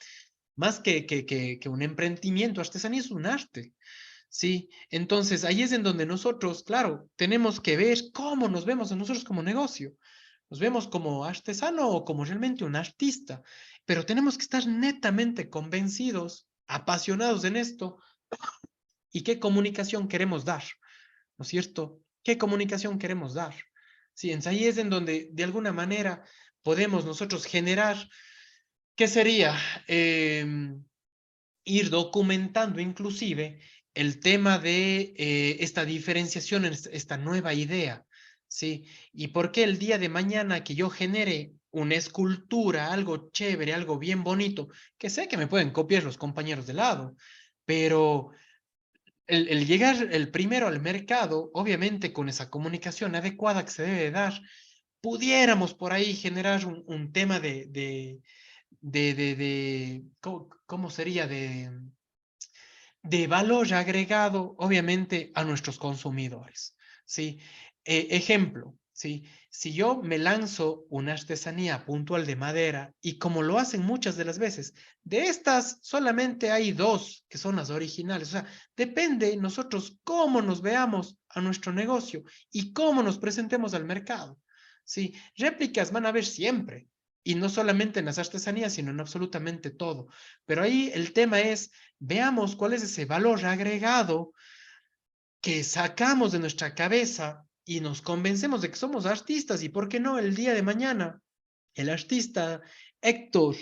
más que un emprendimiento, artesanía es un arte, ¿sí? Entonces ahí es en donde nosotros, claro, tenemos que ver cómo nos vemos a nosotros como negocio. Nos vemos como artesano o como realmente un artista, pero tenemos que estar netamente convencidos, apasionados en esto y qué comunicación queremos dar, ¿no es cierto? ¿Qué comunicación queremos dar? Sí, entonces ahí es en donde de alguna manera podemos nosotros generar, ¿qué sería? Ir documentando inclusive el tema de esta diferenciación, esta nueva idea, ¿sí? Y por qué el día de mañana que yo genere una escultura, algo chévere, algo bien bonito, que sé que me pueden copiar los compañeros de lado, pero el llegar el primero al mercado, obviamente con esa comunicación adecuada que se debe dar, pudiéramos por ahí generar un tema ¿cómo sería? De valor agregado, obviamente, a nuestros consumidores, ¿sí? Ejemplo, ¿sí? Si yo me lanzo una artesanía puntual de madera y como lo hacen muchas de las veces, de estas solamente hay dos que son las originales, o sea, depende nosotros cómo nos veamos a nuestro negocio y cómo nos presentemos al mercado, ¿sí? Réplicas van a haber siempre, y no solamente en las artesanías, sino en absolutamente todo. Pero ahí el tema es, veamos cuál es ese valor agregado que sacamos de nuestra cabeza y nos convencemos de que somos artistas y por qué no el día de mañana el artista Héctor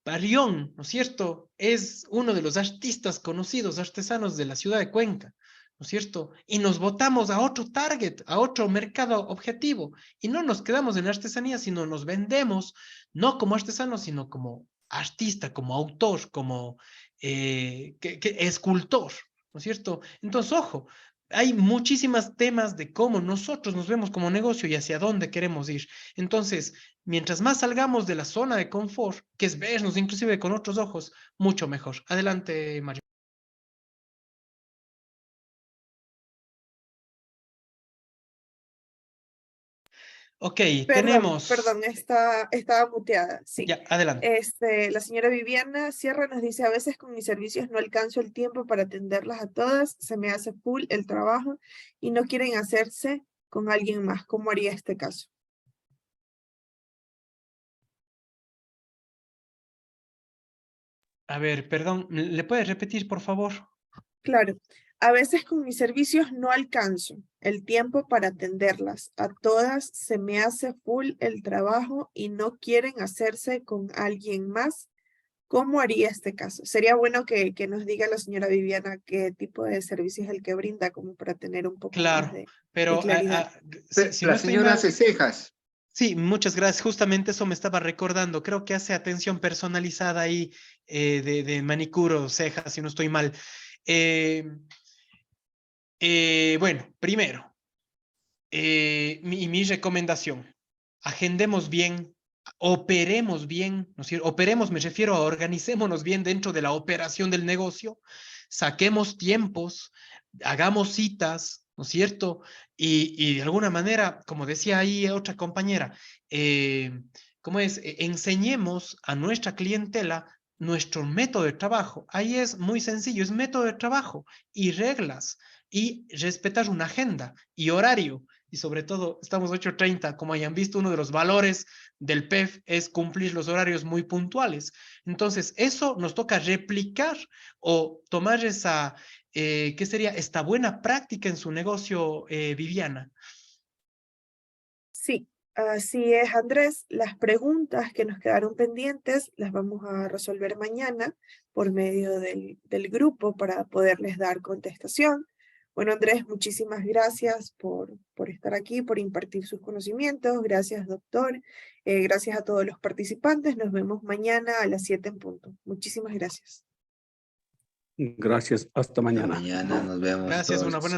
Parión, ¿no es cierto? Es uno de los artistas conocidos, artesanos de la ciudad de Cuenca, ¿no es cierto? Y nos botamos a otro target, a otro mercado objetivo y no nos quedamos en artesanía, sino nos vendemos no como artesanos, sino como artista, como autor, como escultor, ¿no es cierto? Entonces, ojo, hay muchísimos temas de cómo nosotros nos vemos como negocio y hacia dónde queremos ir. Entonces, mientras más salgamos de la zona de confort, que es vernos inclusive con otros ojos, mucho mejor. Adelante, Mario. Ok, tenemos... Perdón, estaba muteada, sí. Ya, adelante. La señora Viviana Sierra nos dice, a veces con mis servicios no alcanzo el tiempo para atenderlas a todas, se me hace full el trabajo y no quieren hacerse con alguien más. ¿Cómo haría este caso? A ver, perdón, ¿le puedes repetir, por favor? Claro, a veces con mis servicios no alcanzo el tiempo para atenderlas. A todas se me hace full el trabajo y no quieren hacerse con alguien más. ¿Cómo haría este caso? Sería bueno que nos diga la señora Viviana qué tipo de servicio es el que brinda, como para tener un poco más Claro, de pero claridad. si no La estoy señora hace mal, cejas. sí, muchas gracias. Justamente eso me estaba recordando. Creo que hace atención personalizada ahí de manicuro, cejas, si no estoy mal. Eh, Bueno, primero, mi recomendación, agendemos bien, operemos bien, ¿no es cierto? Operemos, me refiero a organicémonos bien dentro de la operación del negocio, saquemos tiempos, hagamos citas, ¿no es cierto? Y de alguna manera, como decía ahí otra compañera, ¿cómo es? Enseñemos a nuestra clientela nuestro método de trabajo. Ahí es muy sencillo, es método de trabajo y reglas y respetar una agenda y horario. Y sobre todo, estamos 8:30, como hayan visto, uno de los valores del PEF es cumplir los horarios muy puntuales. Entonces, eso nos toca replicar o tomar esa, ¿qué sería? Esta buena práctica en su negocio, Viviana. Sí, así es, Andrés. Las preguntas que nos quedaron pendientes las vamos a resolver mañana por medio del grupo para poderles dar contestación. Bueno, Andrés, muchísimas gracias por estar aquí, por impartir sus conocimientos. Gracias, doctor. Gracias a todos los participantes. Nos vemos mañana a las 7 en punto. Muchísimas gracias. Gracias, hasta mañana. Mañana nos vemos Gracias, una todos. buena